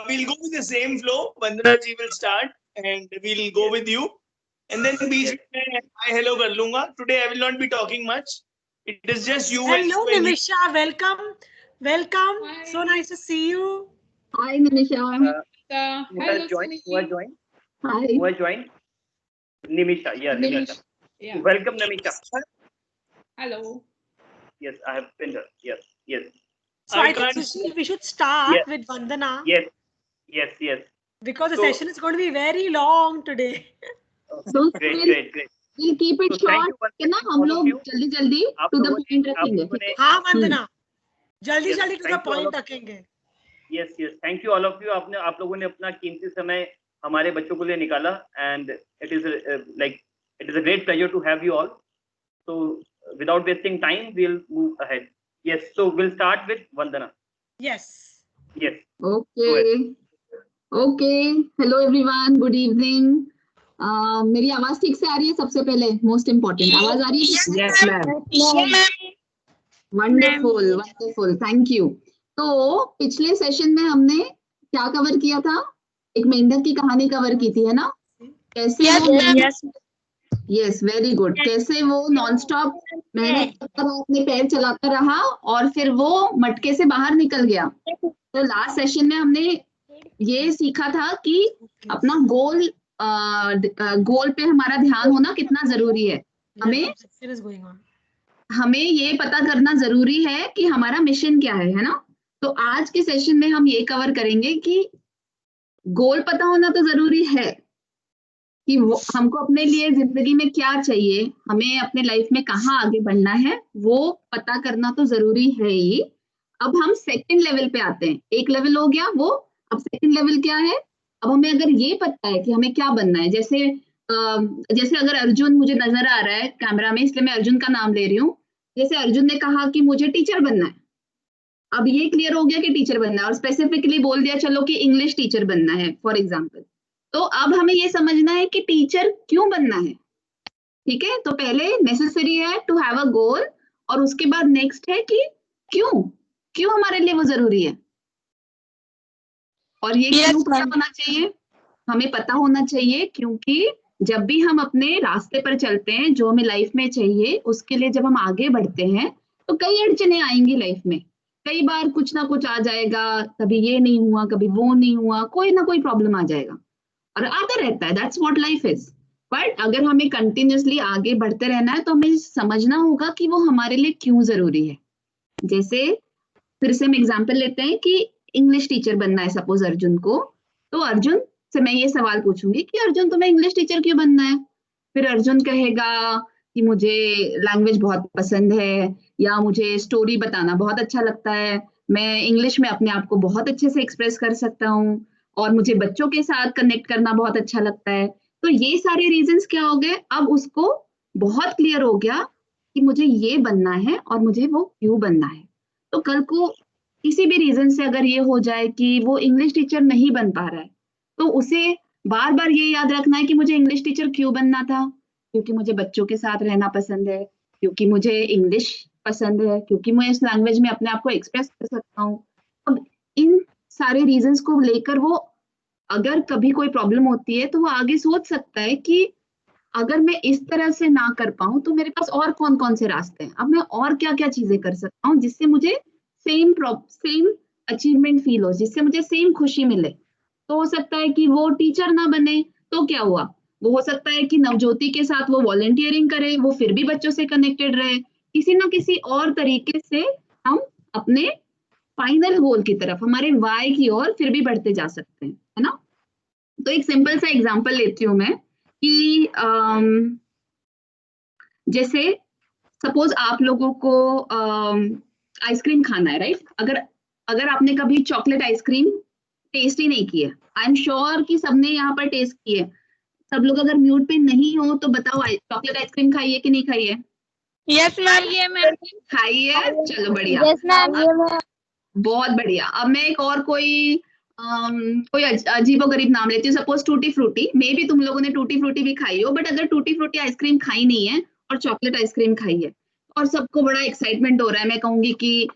we'll go with the same flow. Vandana ji will start and we'll go with you. And then बीच में hi hello कर लूँगा. Today I will not be talking much. It is just you. Hello Nimisha, welcome. Welcome. Hi. So nice to see you. Hi Nimisha. Who has joined? Hi. Who has joined? Nimisha. Yeah, Nimisha. Yeah. Welcome, Nimisha. Hello. Yes, I have pinned her. Yes, yes. So I think we should start with Vandana. Yes, yes, yes. Because the session is going to be very long today. So great. We'll keep it short. है ना, हम लोग जल्दी to the point रखेंगे. हाँ वंदना, जल्दी to the point रखेंगे. Yes. Thank you all of you. आप लोगों ने अपना कीमती समय हमारे बच्चों के लिए निकाला, and it is a great pleasure to have you all. So without wasting time, we'll move ahead. Yes. So we'll start with Vandana. Yes. Okay. Hello everyone. Good evening. मेरी आवाज ठीक से आ रही है? सबसे पहले मोस्ट इम्पोर्टेंट, आवाज आ रही है? Yes, ma'am. Wonderful, thank you. तो पिछले सेशन में हमने क्या कवर किया था? एक मेंढक की कहानी कवर की थी, है ना? कैसे यस, वेरी गुड. कैसे वो नॉन स्टॉप मेहनत करता रहा, अपने पैर चलाता रहा और फिर वो मटके से बाहर निकल गया. तो लास्ट सेशन में हमने ये सीखा था कि अपना गोल पे हमारा ध्यान होना कितना जरूरी है. हमें ये पता करना जरूरी है कि हमारा मिशन क्या है ना? तो आज के सेशन में हम ये कवर करेंगे कि गोल पता होना तो जरूरी है कि वो हमको अपने लिए जिंदगी में क्या चाहिए, हमें अपने लाइफ में कहाँ आगे बढ़ना है, वो पता करना तो जरूरी है ही. अब हम सेकंड लेवल पे आते हैं. एक लेवल हो गया वो, अब सेकंड लेवल क्या है? अब हमें अगर ये पता है कि हमें क्या बनना है, जैसे अगर अर्जुन मुझे नजर आ रहा है कैमरा में, इसलिए मैं अर्जुन का नाम ले रही हूँ. जैसे अर्जुन ने कहा कि मुझे टीचर बनना है. अब ये क्लियर हो गया कि टीचर बनना है, और स्पेसिफिकली बोल दिया चलो कि इंग्लिश टीचर बनना है फॉर एग्जाम्पल. तो अब हमें ये समझना है कि टीचर क्यों बनना है. ठीक है, तो पहले नेसेसरी है टू हैव अ गोल, और उसके बाद नेक्स्ट है कि क्यों हमारे लिए वो जरूरी है. और ये क्यों पता होना चाहिए? हमें पता होना चाहिए क्योंकि जब भी हम अपने रास्ते पर चलते हैं, जो हमें लाइफ में चाहिए, उसके लिए जब हम आगे बढ़ते हैं तो कई अड़चने आएंगी लाइफ में. कई बार कुछ ना कुछ आ जाएगा, कभी ये नहीं हुआ, कभी वो नहीं हुआ, कोई ना कोई प्रॉब्लम आ जाएगा और आता रहता है. That's what life is. But अगर हमें कंटिन्यूअसली आगे बढ़ते रहना है तो हमें समझना होगा कि वो हमारे लिए क्यों जरूरी है. जैसे फिर से हम एग्जाम्पल लेते हैं कि इंग्लिश टीचर बनना है सपोज अर्जुन को. तो अर्जुन से मैं ये सवाल पूछूंगी कि अर्जुन तुम्हें इंग्लिश टीचर क्यों बनना है? फिर अर्जुन कहेगा कि मुझे लैंग्वेज बहुत पसंद है, या मुझे स्टोरी बताना बहुत अच्छा लगता है, मैं इंग्लिश में अपने आप को बहुत अच्छे से एक्सप्रेस कर सकता हूँ, और मुझे बच्चों के साथ कनेक्ट करना बहुत अच्छा लगता है. तो ये सारे रीजंस क्या हो गए? अब उसको बहुत क्लियर हो गया कि मुझे ये बनना है और मुझे वो क्यों बनना है. तो कल को किसी भी रीजन से अगर ये हो जाए कि वो इंग्लिश टीचर नहीं बन पा रहा है, तो उसे बार बार ये याद रखना है कि मुझे इंग्लिश टीचर क्यों बनना था. क्योंकि मुझे बच्चों के साथ रहना पसंद है, क्योंकि मुझे इंग्लिश पसंद है, क्योंकि मैं इस लैंग्वेज में अपने आप को एक्सप्रेस कर सकता हूँ. अब इन सारे रीजंस को लेकर वो अगर कभी कोई प्रॉब्लम होती है तो वो आगे सोच सकता है कि अगर मैं इस तरह से ना कर पाऊं तो मेरे पास और कौन कौन से रास्ते हैं, अब मैं और क्या क्या चीजें कर सकता हूँ जिससे मुझे सेम अचीवमेंट फील हो, जिससे मुझे सेम खुशी मिले. तो हो सकता है कि वो टीचर ना बने तो क्या हुआ, वो हो सकता है कि नवज्योति के साथ वो वॉलंटियरिंग करे, वो फिर भी बच्चों से कनेक्टेड रहे. किसी ना किसी और तरीके से हम अपने फाइनल गोल की तरफ, हमारे वाई की ओर फिर भी बढ़ते जा सकते हैं, है ना. तो एक सिंपल सा एग्जांपल लेती हूँ मैं कि जैसे सपोज आप लोगों को आइसक्रीम खाना है, राइट. अगर आपने कभी चॉकलेट आइसक्रीम टेस्ट ही नहीं की है, आई एम श्योर कि सबने यहाँ पर टेस्ट की है. सब लोग अगर म्यूट पे नहीं हो तो बताओ, चॉकलेट आइसक्रीम खाई है कि नहीं खाई है? Yes ma'am. खाई है, चलो बढ़िया. Yes ma'am. बहुत बढ़िया. अब मैं एक और कोई अजीबोगरीब नाम लेती हूँ. Suppose tutti frutti. मे भी तुम लोगों ने टूटी फ्रूटी भी खाई हो, बट अगर टूटी फ्रूटी आइसक्रीम खाई नहीं है और चॉकलेट आइसक्रीम खाई है और सबको बड़ा एक्साइटमेंट हो रहा है, मैं कहूंगी कि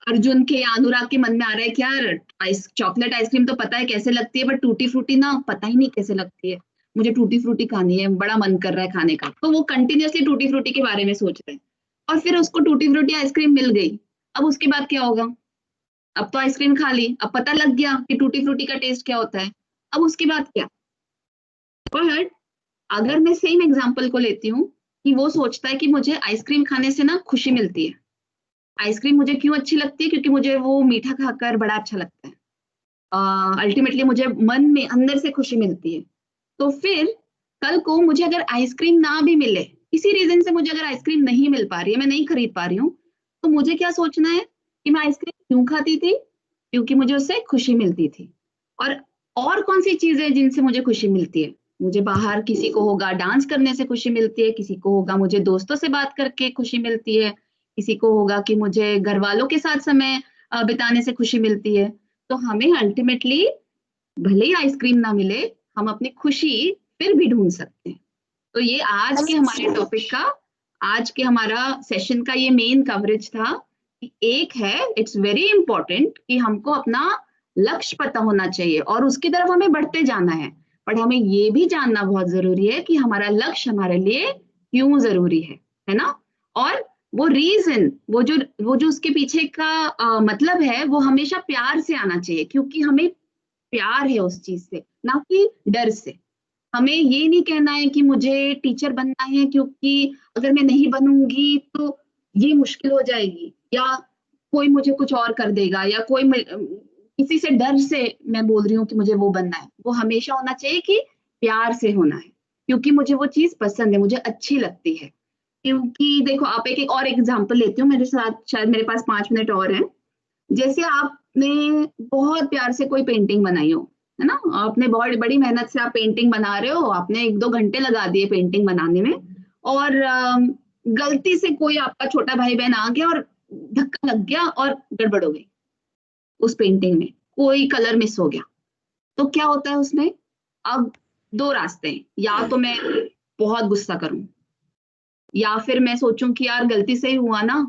अर्जुन के या अनुराग के मन में आ रहा है कि यार चॉकलेट आइसक्रीम तो पता है कैसे लगती है, बट टूटी फ्रूटी ना पता ही नहीं कैसे लगती है, मुझे टूटी फ्रूटी खानी है, बड़ा मन कर रहा है खाने का, तो वो कंटिन्यूअसली टूटी फ्रूटी के बारे में सोच रहे हैं। और फिर उसको टूटी फ्रूटी आइसक्रीम मिल गई, अब उसके बाद क्या होगा? अब तो आइसक्रीम खा ली, अब पता लग गया कि टूटी फ्रूटी का टेस्ट क्या होता है, अब उसके बाद क्या? पर अगर मैं सेम एग्जांपल को लेती हूँ कि वो सोचता है कि मुझे आइसक्रीम खाने से ना खुशी मिलती है, आइसक्रीम मुझे क्यों अच्छी लगती है? क्योंकि मुझे वो मीठा खाकर बड़ा अच्छा लगता है, अल्टीमेटली मुझे मन में अंदर से खुशी मिलती है। तो फिर कल को मुझे अगर आइसक्रीम ना भी मिले, किसी रीजन से मुझे अगर आइसक्रीम नहीं मिल पा रही है, मैं नहीं खरीद पा रही हूँ, तो मुझे क्या सोचना है कि मैं आइसक्रीम क्यों खाती थी? क्योंकि मुझे उससे खुशी मिलती थी। और कौन सी चीजें जिनसे मुझे खुशी मिलती है? मुझे बाहर किसी को होगा डांस करने से खुशी मिलती है, किसी को होगा मुझे दोस्तों से बात करके खुशी मिलती है, किसी को होगा कि मुझे घर वालों के साथ समय बिताने से खुशी मिलती है। तो हमें अल्टीमेटली भले ही आइसक्रीम ना मिले, हम अपनी खुशी फिर भी ढूंढ सकते हैं। तो ये आज के हमारे टॉपिक का, आज के हमारा सेशन का ये मेन कवरेज था कि एक है, इट्स वेरी इंपॉर्टेंट कि हमको अपना लक्ष्य पता होना चाहिए और उसकी तरफ हमें बढ़ते जाना है, बट हमें ये भी जानना बहुत जरूरी है कि हमारा लक्ष्य हमारे लिए क्यों जरूरी है ना? और वो रीजन, वो जो उसके पीछे का मतलब है, वो हमेशा प्यार से आना चाहिए, क्योंकि हमें प्यार है उस चीज से, ना कि डर से। हमें ये नहीं कहना है कि मुझे टीचर बनना है क्योंकि अगर मैं नहीं बनूंगी तो ये मुश्किल हो जाएगी, या कोई मुझे कुछ और कर देगा, या किसी से डर से मैं बोल रही हूँ कि मुझे वो बनना है। वो हमेशा होना चाहिए कि प्यार से होना है, क्योंकि मुझे वो चीज पसंद है, मुझे अच्छी लगती है। क्योंकि देखो, आप एक और एग्जाम्पल लेती हूँ मेरे साथ, शायद मेरे पास 5 मिनट और है। जैसे आपने बहुत प्यार से कोई पेंटिंग बनाई हो, है ना, आपने बहुत बड़ी मेहनत से आप पेंटिंग बना रहे हो, आपने 1-2 घंटे लगा दिए पेंटिंग बनाने में, और गलती से कोई आपका छोटा भाई बहन आ गया और धक्का लग गया और गड़बड़ हो गई उस पेंटिंग में, कोई कलर मिस हो गया, तो क्या होता है उसमें? अब 2 रास्ते हैं, या तो मैं बहुत गुस्सा करूं, या फिर मैं सोचूं कि यार गलती से ही हुआ ना,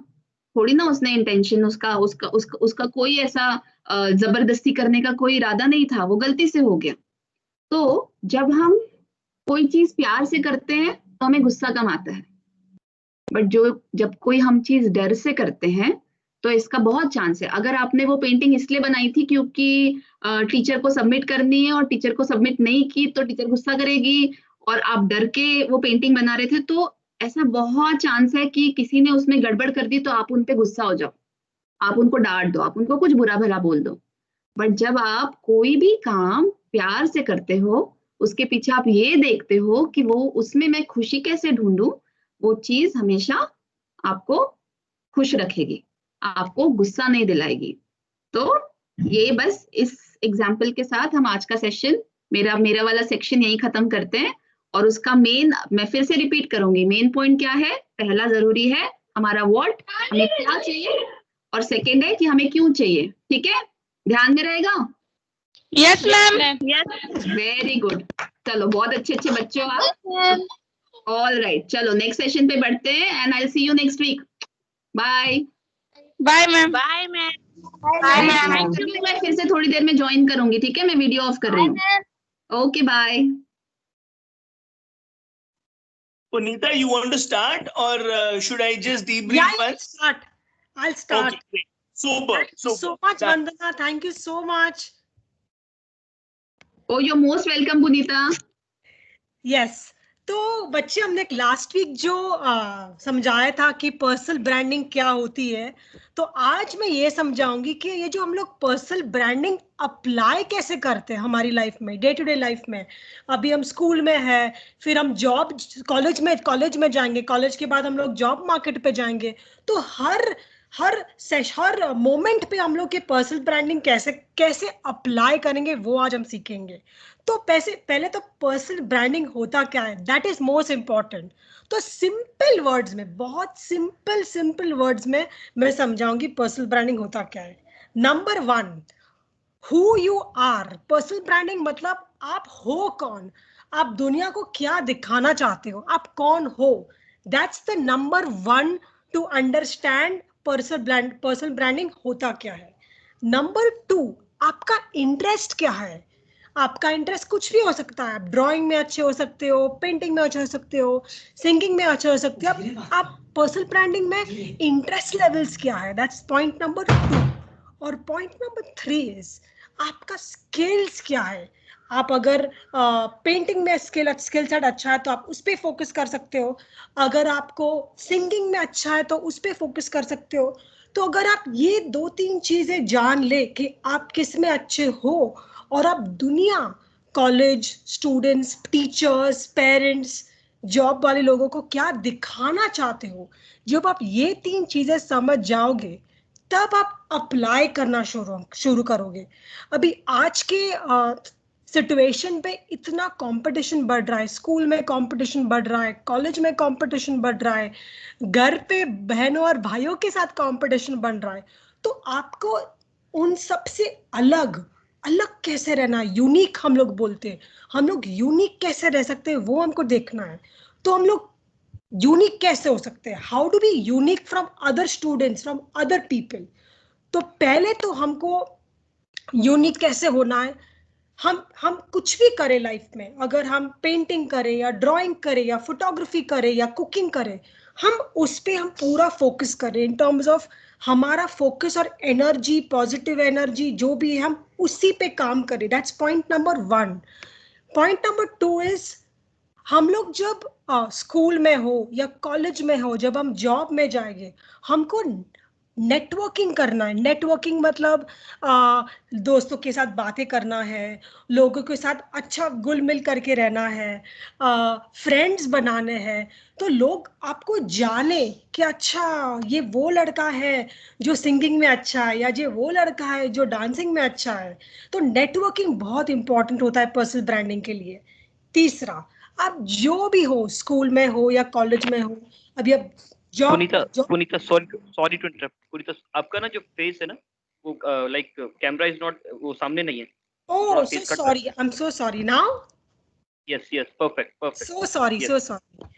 थोड़ी ना उसने इंटेंशन, उसका कोई ऐसा जबरदस्ती करने का कोई इरादा नहीं था, वो गलती से हो गया। तो जब हम कोई चीज प्यार से करते हैं तो हमें गुस्सा कम आता है, बट जब कोई हम चीज डर से करते हैं तो इसका बहुत चांस है, अगर आपने वो पेंटिंग इसलिए बनाई थी क्योंकि टीचर को सबमिट करनी है और टीचर को सबमिट नहीं की तो टीचर गुस्सा करेगी, और आप डर के वो पेंटिंग बना रहे थे, तो ऐसा बहुत चांस है कि किसी ने उसमें गड़बड़ कर दी तो आप उन पे गुस्सा हो जाओ, आप उनको डांट दो, आप उनको कुछ बुरा भला बोल दो। बट जब आप कोई भी काम प्यार से करते हो, उसके पीछे आप ये देखते हो कि वो उसमें मैं खुशी कैसे ढूंढूं, वो चीज हमेशा आपको खुश रखेगी, आपको गुस्सा नहीं दिलाएगी। तो ये बस इस एग्जाम्पल के साथ हम आज का सेशन, मेरा वाला सेक्शन यही खत्म करते हैं। और उसका मेन, मैं फिर से रिपीट करूंगी, मेन पॉइंट क्या है? पहला जरूरी है हमारा व्हाट, हमें क्या चाहिए, और सेकंड है कि हमें क्यों चाहिए। ठीक है, ध्यान में रहेगा? Yes ma'am. वेरी गुड, चलो बहुत अच्छे बच्चे हो आप। ऑल राइट, चलो नेक्स्ट सेशन पे बढ़ते हैं, and I see you next week. Bye bye ma'am. Bye ma'am. मैं फिर से थोड़ी देर में ज्वाइन करूंगी, ठीक है? मैं वीडियो ऑफ कर रही हूँ। Okay bye. Punita, you want to start or should I just debrief Yeah, once? I'll start. Okay, great. Super. Thank you so much, Done. Vandana. Thank you so much. Oh, you're most welcome, Punita. Yes. तो बच्चे, हमने last week जो समझाया था कि personal branding क्या होती है, तो आज मैं ये समझाऊंगी कि ये जो हम लोग पर्सनल ब्रांडिंग अप्लाई कैसे करते हैं हमारी लाइफ में, डे टू डे लाइफ में। अभी हम स्कूल में है, फिर हम जॉब, कॉलेज में जाएंगे, कॉलेज के बाद हम लोग जॉब मार्केट पे जाएंगे, तो हर मोमेंट पे हम लोग के पर्सनल ब्रांडिंग कैसे अप्लाई करेंगे वो आज हम सीखेंगे। तो पहले तो पर्सनल ब्रांडिंग होता क्या है, दैट इज मोस्ट इंपॉर्टेंट। तो सिंपल वर्ड्स में, बहुत सिंपल वर्ड्स में मैं समझाऊंगी पर्सनल ब्रांडिंग होता क्या है। Number 1, who you are. Personal branding मतलब आप हो कौन, आप दुनिया को क्या दिखाना चाहते हो, आप कौन हो। That's the number 1 to understand personal branding होता क्या है. नंबर 2, आपका इंटरेस्ट क्या है. आपका इंटरेस्ट कुछ भी हो सकता है. आप ड्राइंग में अच्छे हो सकते हो, पेंटिंग में अच्छे हो सकते हो, सिंगिंग में अच्छे हो सकते हो. आप पर्सनल ब्रांडिंग में इंटरेस्ट लेवल्स क्या है. That's point number 2. और पॉइंट नंबर 3 इज आपका स्किल्स क्या है. आप अगर पेंटिंग में स्किल सेट अच्छा है तो आप उस पर फोकस कर सकते हो. अगर आपको सिंगिंग में अच्छा है तो उस पर फोकस कर सकते हो. तो अगर आप ये 2-3 चीजें जान ले कि आप किस में अच्छे हो, और आप दुनिया, college students, teachers, parents, job वाले लोगों को क्या दिखाना चाहते हो, जब आप ये 3 चीजें समझ जाओगे तब आप अप्लाई करना शुरू करोगे. अभी आज के सिचुएशन पे इतना कंपटीशन बढ़ रहा है. स्कूल में कंपटीशन बढ़ रहा है, कॉलेज में कंपटीशन बढ़ रहा है, घर पे बहनों और भाइयों के साथ कंपटीशन बढ़ रहा है. तो आपको उन सबसे अलग अलग कैसे रहना है. यूनिक हम लोग बोलते हैं. हम लोग यूनिक कैसे रह सकते हैं वो हमको देखना है. तो हम लोग यूनिक कैसे हो सकते हैं, how to be unique from other students, from other people. तो पहले तो हमको यूनिक कैसे होना है. हम कुछ भी करें लाइफ में, अगर हम पेंटिंग करें या ड्राइंग करें या फोटोग्राफी करें या कुकिंग करें, हम उस पे हम पूरा फोकस करें इन टर्म्स ऑफ हमारा फोकस और एनर्जी, पॉजिटिव एनर्जी जो भी है, हम उसी पे काम करें. That's point number 1. Point number 2 is हम लोग जब स्कूल में हो या कॉलेज में हो, जब हम जॉब में जाएंगे, हमको नेटवर्किंग करना है. नेटवर्किंग मतलब दोस्तों के साथ बातें करना है, लोगों के साथ अच्छा घुल मिल करके रहना है, फ्रेंड्स बनाने हैं. तो लोग आपको जाने कि अच्छा ये वो लड़का है जो सिंगिंग में अच्छा है, या ये वो लड़का है जो डांसिंग में अच्छा है. तो नेटवर्किंग बहुत इंपॉर्टेंट होता है पर्सनल ब्रांडिंग के लिए. तीसरा, आप जो भी हो, स्कूल में हो या कॉलेज में हो, अभी आप पुनीता सॉरी टू इंटरप्ट. पुनीता, आपका ना जो फेस है ना वो लाइक कैमरा इज नॉट, वो सामने नहीं है. Oh, so sorry. I'm so sorry now. Yes, perfect. So sorry, Yes. so sorry.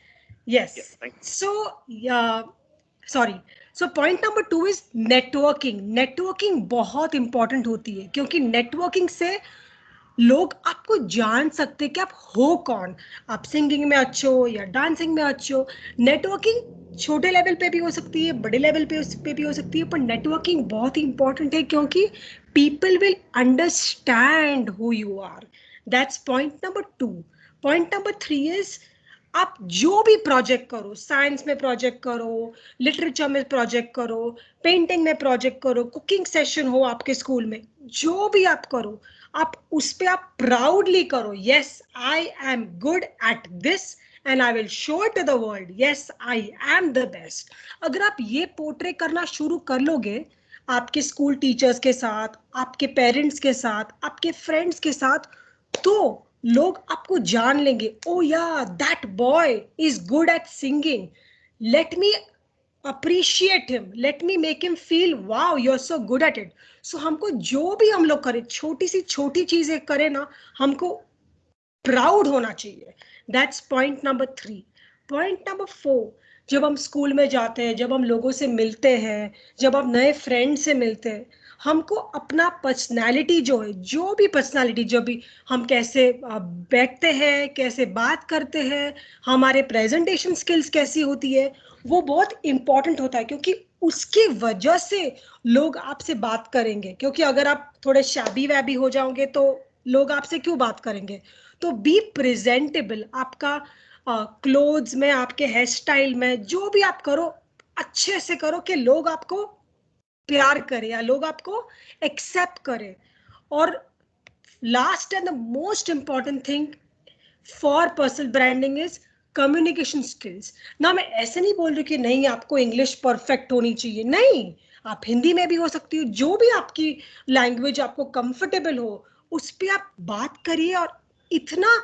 Yes. Yeah, thank you. So, yeah, sorry. So point number 2 is networking. Networking बहुत important होती है, क्योंकि networking से लोग आपको जान सकते कि आप हो कौन. आप सिंगिंग में अच्छे हो या डांसिंग में अच्छे हो. नेटवर्किंग छोटे लेवल पे भी हो सकती है, बड़े लेवल पे भी हो सकती है, पर नेटवर्किंग बहुत ही इंपॉर्टेंट है, क्योंकि people will understand who you are. That's point number 2. Point number 3 is आप जो भी प्रोजेक्ट करो, साइंस में प्रोजेक्ट करो, लिटरेचर में प्रोजेक्ट करो, पेंटिंग में प्रोजेक्ट करो, कुकिंग सेशन हो आपके स्कूल में, जो भी आप करो, आप उस पे आप प्राउडली करो. Yes, I am good at this and I will show it to the world. Yes, I am the best. अगर आप ये पोर्ट्रे करना शुरू कर लोगे आपके स्कूल टीचर्स के साथ, आपके पेरेंट्स के साथ, आपके फ्रेंड्स के साथ, तो लोग आपको जान लेंगे. ओ या, that boy is good at singing, let me appreciate him, let me make him feel wow you're so good at it. So हमको जो भी हम लोग करें, छोटी सी छोटी चीजें करें ना, हमको प्राउड होना चाहिए. That's point number 3. Point number 4, जब हम स्कूल में जाते हैं, जब हम लोगों से मिलते हैं, जब आप नए फ्रेंड से मिलते हैं, हमको अपना पर्सनालिटी जो है, जो भी पर्सनालिटी, जो भी हम कैसे बैठते हैं, कैसे बात करते हैं, हमारे प्रेजेंटेशन स्किल्स कैसी होती है, वो बहुत इंपॉर्टेंट होता है, क्योंकि उसकी वजह से लोग आपसे बात करेंगे. क्योंकि अगर आप थोड़े शैबी वैबी हो जाओगे तो लोग आपसे क्यों बात करेंगे. तो बी प्रेजेंटेबल. आपका क्लोथ्स में, आपके हेयर स्टाइल में, जो भी आप करो, अच्छे से करो कि लोग आपको प्यार करें या लोग आपको एक्सेप्ट करें. और last and the most important thing for personal branding is communication skills. ना मैं ऐसे नहीं बोल रही कि नहीं आपको इंग्लिश परफेक्ट होनी चाहिए, नहीं, आप हिंदी में भी हो सकती हो, जो भी आपकी लैंग्वेज आपको कंफर्टेबल हो उस पर आप बात करिए, और इतना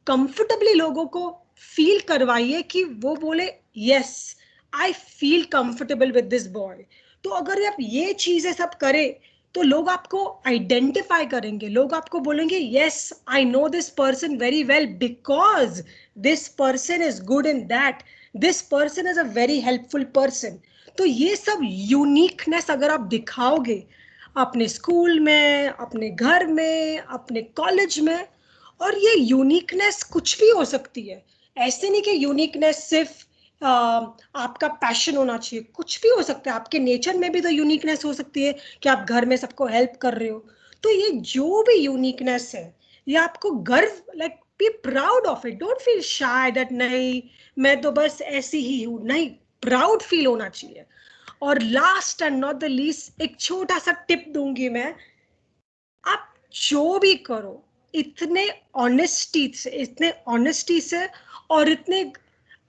कंफर्टेबली लोगों को फील करवाइए कि वो बोले yes, I feel comfortable with this boy. तो अगर आप ये चीजें सब करें तो लोग आपको आइडेंटिफाई करेंगे, लोग आपको बोलेंगे yes, I know this person very well because this person is good in that, this person is a very helpful person. तो ये सब यूनिकनेस अगर आप दिखाओगे अपने स्कूल में, अपने घर में, अपने कॉलेज में, और ये यूनिकनेस कुछ भी हो सकती है, ऐसे नहीं कि यूनिकनेस सिर्फ आपका पैशन होना चाहिए, कुछ भी हो सकता है, आपके नेचर में भी तो यूनिकनेस हो सकती है कि आप घर में सबको हेल्प कर रहे हो। तो ये जो भी यूनिकनेस है, ये आपको गर्व, like be proud of it, don't feel shy that नहीं मैं तो बस ऐसी ही हूं, नहीं, प्राउड फील होना चाहिए। और last and not the least एक छोटा सा टिप दूंगी मैं, आप जो भी करो इतने ऑनेस्टी से और इतने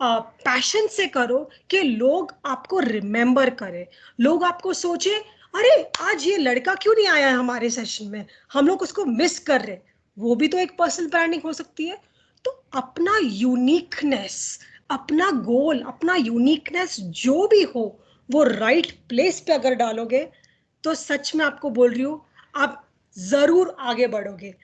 पैशन से करो कि लोग आपको रिमेम्बर करें, लोग आपको सोचे अरे आज ये लड़का क्यों नहीं आया हमारे सेशन में, हम लोग उसको मिस कर रहे। वो भी तो एक पर्सनल ब्रांडिंग हो सकती है। तो अपना यूनिकनेस, अपना गोल, अपना यूनिकनेस जो भी हो, वो राइट प्लेस पे अगर डालोगे तो सच में आपको बोल रही हूँ आप जरूर आगे बढ़ोगे।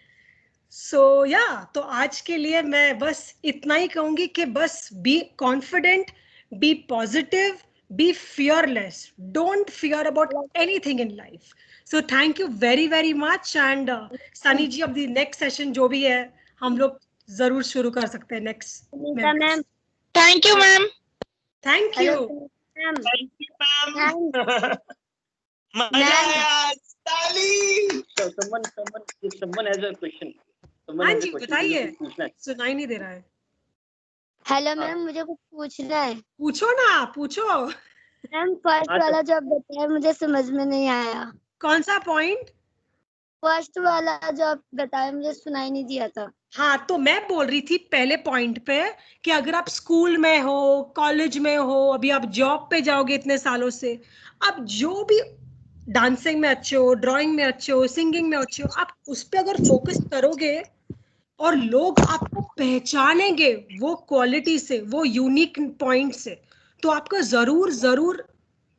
सो या तो आज के लिए मैं बस इतना ही कहूंगी कि बस be confident, be positive, be fearless, don't fear about anything in life. So thank you very very much. And Sunny ji, अब दी नेक्स्ट सेशन जो भी है हम लोग जरूर शुरू कर सकते हैं next. Ma'am, thank you ma'am. Thank you ma'am, Thank you, ma'am. मजा आया, ताली। So someone has a question. Someone हाँ has a जी, question. बताइए, मुझे कुछ पूछना है। सुनाई नहीं दे रहा है। हेलो मैम, मुझे कुछ पूछना है। पूछो ना, पूछो। मैम फर्स्ट हाँ, वाला जो आप बताया मुझे समझ में नहीं आया। कौन सा पॉइंट? फर्स्ट वाला जो आप बताया मुझे सुनाई नहीं दिया था। हाँ, तो मैं बोल रही थी पहले पॉइंट पे कि अगर आप स्कूल में हो, कॉलेज में हो, अभी आप जॉब पे जाओगे इतने सालों से, आप जो भी डांसिंग में अच्छे हो, ड्राइंग में अच्छे हो, सिंगिंग में अच्छे हो, आप उस पे अगर फोकस करोगे और लोग आपको पहचानेंगे वो क्वालिटी से, वो यूनिक पॉइंट से, तो आपको जरूर जरूर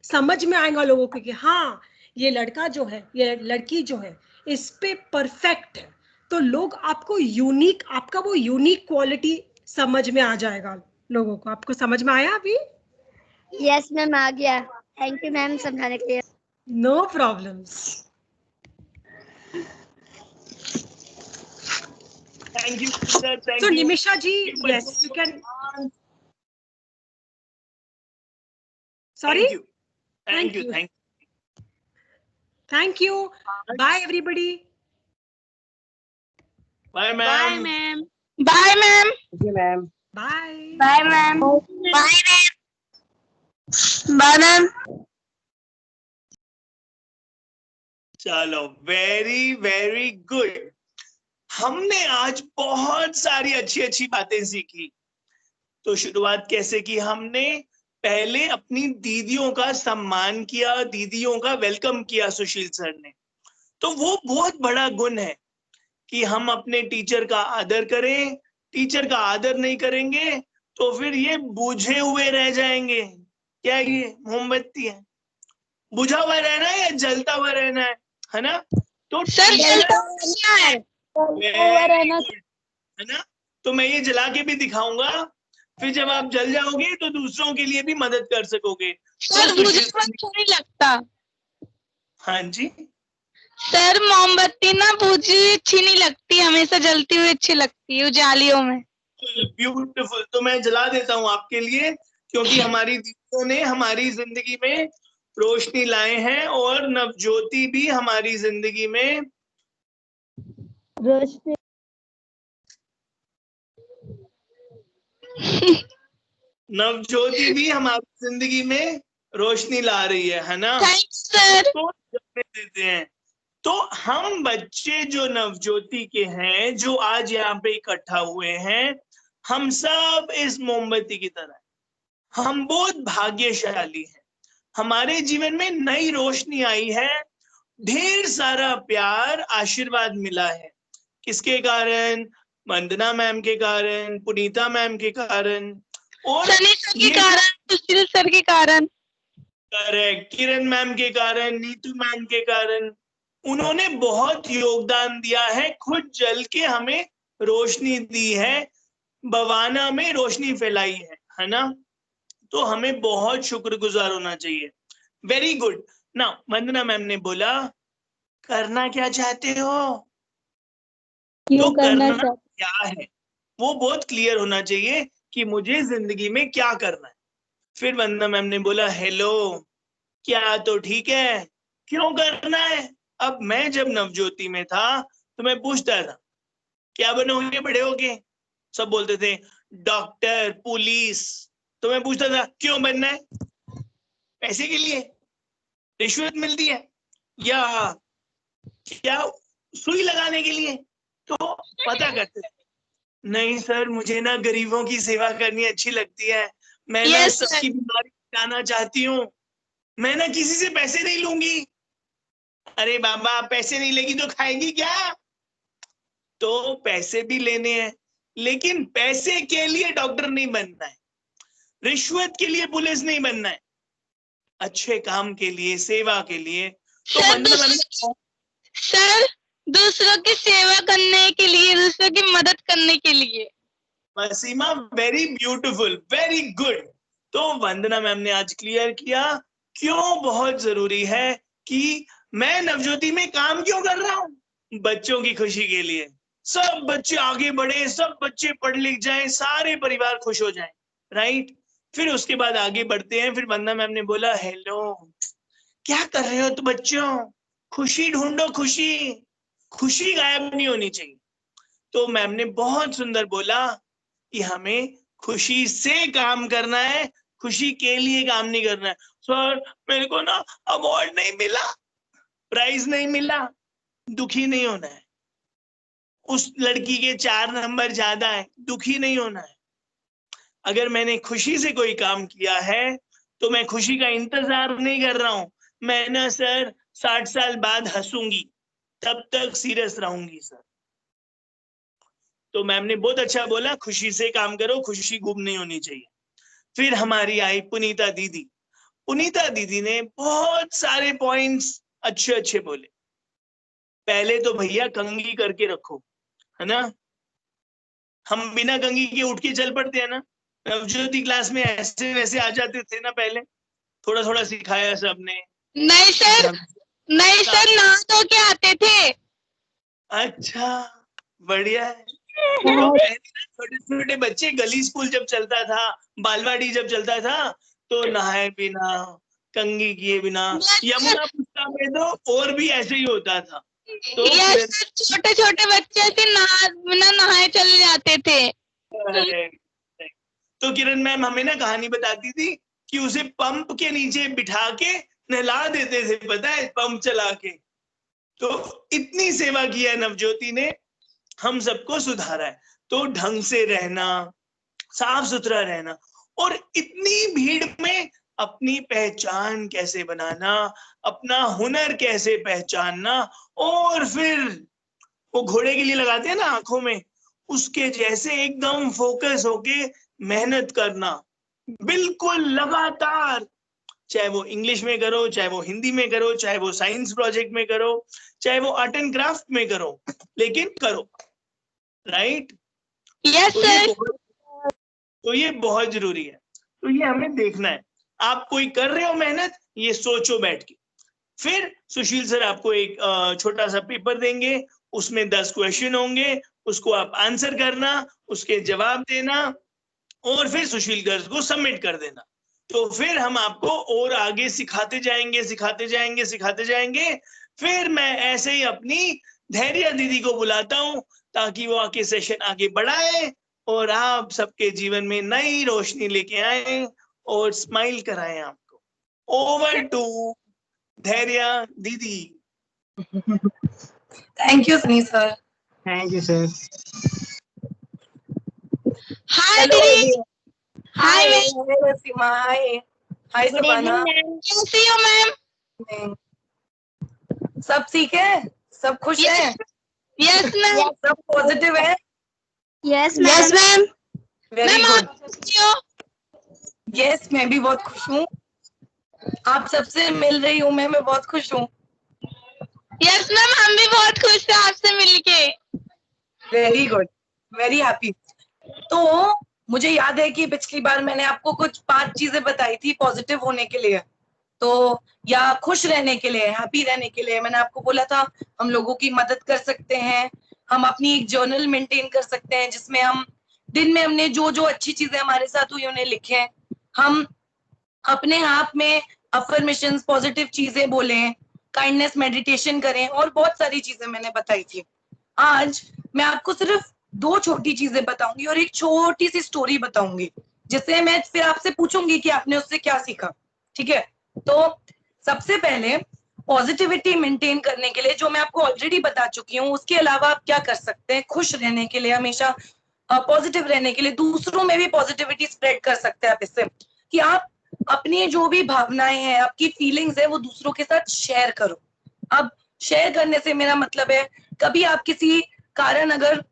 समझ में आएगा लोगों को कि हाँ ये लड़का जो है, ये लड़की जो है इस पे परफेक्ट है। तो लोग आपको यूनिक, आपका वो यूनिक क्वालिटी समझ में आ जाएगा लोगों को। आपको समझ में आया अभी? यस मैम, आ गया। थैंक यू मैम समझाने के लिए। No problems. Thank you, sir. Thank So you. Nimisha ji, yes, you can. Sorry? Thank you. Thank you. you. Thank you. Thank you. Bye everybody. Bye, ma'am. Bye ma'am. Bye ma'am. Bye. Bye ma'am. Bye ma'am. Bye ma'am. चलो, very very good. हमने आज बहुत सारी अच्छी अच्छी बातें सीखी। तो शुरुआत कैसे की हमने? पहले अपनी दीदियों का सम्मान किया, दीदियों का वेलकम किया सुशील सर ने। तो वो बहुत बड़ा गुण है कि हम अपने टीचर का आदर करें। टीचर का आदर नहीं करेंगे तो फिर ये बुझे हुए रह जाएंगे। क्या ये मोमबत्ती है? बुझा हुआ रहना है या जलता हुआ रहना है ना? तो सर टीचर है। है ना? तो मैं ये जला के भी दिखाऊंगा, फिर जब आप जल जाओगे तो दूसरों के लिए भी मदद कर सकोगे। सर तो मुझे अच्छा नहीं लगता। हाँ जी, सर मोमबत्ती ना बुझी अच्छी नहीं लगती, हमेशा जलती हुई अच्छी लगती है उजालियों में। ब्यूटीफुल। तो मैं जला देता हूँ आपके लिए, क्योंकि हमारी दीदियों ने हमारी जिंदगी में रोशनी लाए हैं और नवज्योति भी हमारी जिंदगी में रोशनी। नवज्योति भी हमारी जिंदगी में रोशनी ला रही है ना? Thanks sir. तो जलने देते हैं। तो हम बच्चे जो नवज्योति के हैं, जो आज यहाँ पे इकट्ठा हुए हैं, हम सब इस मोमबत्ती की तरह हैं। हम बहुत भाग्यशाली हैं। हमारे जीवन में नई रोशनी आई है, ढेर सारा प्यार, आशीर्वाद मिला है। किसके कारण? वंदना मैम के कारण, पुनीता मैम के कारण, और सनी सर के कारण, सुशील सर के कारण, करेक्ट, किरण मैम के कारण, नीतू मैम के कारण। उन्होंने बहुत योगदान दिया है, खुद जल के हमें रोशनी दी है, बवाना में रोशनी फैलाई है ना? तो हमें बहुत शुक्रगुजार होना चाहिए। Very good. नाउ वंदना मैम ने बोला करना क्या चाहते हो, तो करना क्या है वो बहुत क्लियर होना चाहिए कि मुझे जिंदगी में क्या करना है। फिर वंदना मैम ने बोला हेलो, क्या तो ठीक है, क्यों करना है। अब मैं जब नवज्योति में था तो मैं पूछता था क्या बनोगे बड़े होके, सब बोलते थे डॉक्टर, पुलिस। तो मैं पूछता था क्यों बनना है, पैसे के लिए, रिश्वत मिलती है, या क्या सुई लगाने के लिए। तो पता करते थे, नहीं सर मुझे ना गरीबों की सेवा करनी अच्छी लगती है, मैं ना Yes, sir. सबकी बीमारी मिटाना चाहती हूँ, मैं ना किसी से पैसे नहीं लूंगी। अरे बाबा पैसे नहीं लेगी तो खाएगी क्या। तो पैसे भी लेने हैं, लेकिन पैसे के लिए डॉक्टर नहीं बनना है, रिश्वत के लिए पुलिस नहीं बनना है, अच्छे काम के लिए, सेवा के लिए। तो सर वंदना मैम सर दूसरों की सेवा करने के लिए, दूसरों की मदद करने के लिए। वसीमा वेरी ब्यूटीफुल, वेरी गुड। तो वंदना मैम ने आज क्लियर किया क्यों बहुत जरूरी है कि मैं नवज्योति में काम क्यों कर रहा हूँ, बच्चों की खुशी के लिए। सब बच्चे आगे बढ़े, सब बच्चे पढ़ लिख जाएं, सारे परिवार खुश हो जाएं, राइट। फिर उसके बाद आगे बढ़ते हैं। फिर वंदना मैम ने बोला हेलो, क्या कर रहे हो तो बच्चों, खुशी ढूंढो, खुशी, खुशी गायब नहीं होनी चाहिए। तो मैम ने बहुत सुंदर बोला कि हमें खुशी से काम करना है, खुशी के लिए काम नहीं करना है। सर मेरे को ना अवार्ड नहीं मिला, प्राइज नहीं मिला, दुखी नहीं होना है। उस लड़की के 4 नंबर ज्यादा है, दुखी नहीं होना है। अगर मैंने खुशी से कोई काम किया है तो मैं खुशी का इंतजार नहीं कर रहा हूं। मैं ना सर 60 साल बाद हंसूंगी, तब तक सीरियस रहूंगी सर। तो मैम ने बहुत अच्छा बोला खुशी से काम करो, खुशी गुम नहीं होनी चाहिए। फिर हमारी आई पुनीता दीदी। पुनीता दीदी ने बहुत सारे पॉइंट्स अच्छे अच्छे बोले। पहले तो भैया कंघी करके रखो, है ना, हम बिना कंघी के उठ के चल पड़ते हैं ना। नवज्योति क्लास में ऐसे वैसे आ जाते थे ना, पहले थोड़ा थोड़ा सिखाया सबने। नहीं सर, नहीं सर, नहा धो के आते थे। अच्छा बढ़िया है। तो पहले छोटे छोटे बच्चे, गली स्कूल जब चलता था, बालवाड़ी जब चलता था, तो नहाए बिना, कंघी किए बिना, यमुना पुष्कर में तो और भी ऐसे ही होता था। तो छोटे छोटे बच्चे ऐसे बिना नहाए चले जाते थे। तो किरण मैम हमें ना कहानी बताती थी कि उसे पंप के नीचे बिठा के नहला देते थे, पता है, पंप चला के। तो इतनी सेवा की है नवज्योति ने, हम सबको सुधारा है। तो ढंग से रहना, साफ सुथरा रहना, और इतनी भीड़ में अपनी पहचान कैसे बनाना, अपना हुनर कैसे पहचानना, और फिर वो घोड़े के लिए लगाते हैं ना आंखों में, उसके जैसे एकदम फोकस होके मेहनत करना, बिल्कुल लगातार। चाहे वो इंग्लिश में करो, चाहे वो हिंदी में करो, चाहे वो साइंस प्रोजेक्ट में करो, चाहे वो आर्ट एंड क्राफ्ट में करो, लेकिन करो, राइट। Yes sir. तो ये बहुत जरूरी है। तो ये हमें देखना है, आप कोई कर रहे हो मेहनत, ये सोचो बैठ के। फिर सुशील सर आपको एक छोटा सा पेपर देंगे, उसमें 10 क्वेश्चन होंगे, उसको आप आंसर करना, उसके जवाब देना, और फिर सुशील गर्ग को सबमिट कर देना। तो फिर हम आपको और आगे सिखाते जाएंगे, सिखाते जाएंगे, सिखाते जाएंगे। फिर मैं ऐसे ही अपनी धैर्य दीदी को बुलाता हूँ ताकि वो आके सेशन आगे बढ़ाए और आप सबके जीवन में नई रोशनी लेके आए और स्माइल कराएं आपको। ओवर टू धैर्य दीदी। Thank you Sunny sir. Thank you sir. Hi दीदी। हाय वसीमा। हाय हाय सुबाना। कैसी हो मैम? सब ठीक है, सब खुश है? Yes ma'am. सब पॉजिटिव है? Yes yes ma'am. Very ma'am good. Yes मैं भी बहुत खुश हूँ, आप सबसे मिल रही हूँ मैं बहुत खुश हूँ। यस मैम, हम भी बहुत खुश हैं आपसे मिलके। Very good, very happy. तो मुझे याद है कि पिछली बार मैंने आपको कुछ 5 चीजें बताई थी पॉजिटिव होने के लिए, तो या खुश रहने के लिए, हैप्पी रहने के लिए। मैंने आपको बोला था हम लोगों की मदद कर सकते हैं, हम अपनी एक जर्नल मेंटेन कर सकते हैं जिसमें हम दिन में हमने जो जो अच्छी चीजें हमारे साथ हुई उन्हें लिखें, हम अपने आप में अफर्मेशंस, पॉजिटिव चीजें बोलें, काइंडनेस मेडिटेशन करें, और बहुत सारी चीजें मैंने बताई थी। आज मैं आपको सिर्फ 2 छोटी चीजें बताऊंगी और एक छोटी सी स्टोरी बताऊंगी, जिससे मैं फिर आपसे पूछूंगी कि आपने उससे क्या सीखा। ठीक है, तो सबसे पहले पॉजिटिविटी मेंटेन करने के लिए, जो मैं आपको ऑलरेडी बता चुकी हूँ, उसके अलावा आप क्या कर सकते हैं खुश रहने के लिए, हमेशा पॉजिटिव रहने के लिए, दूसरों में भी पॉजिटिविटी स्प्रेड कर सकते हैं आप इससे, कि आप अपनी जो भी भावनाएं हैं, आपकी फीलिंग्स है, वो दूसरों के साथ शेयर करो। अब शेयर करने से मेरा मतलब है, कभी आप किसी कारण अगर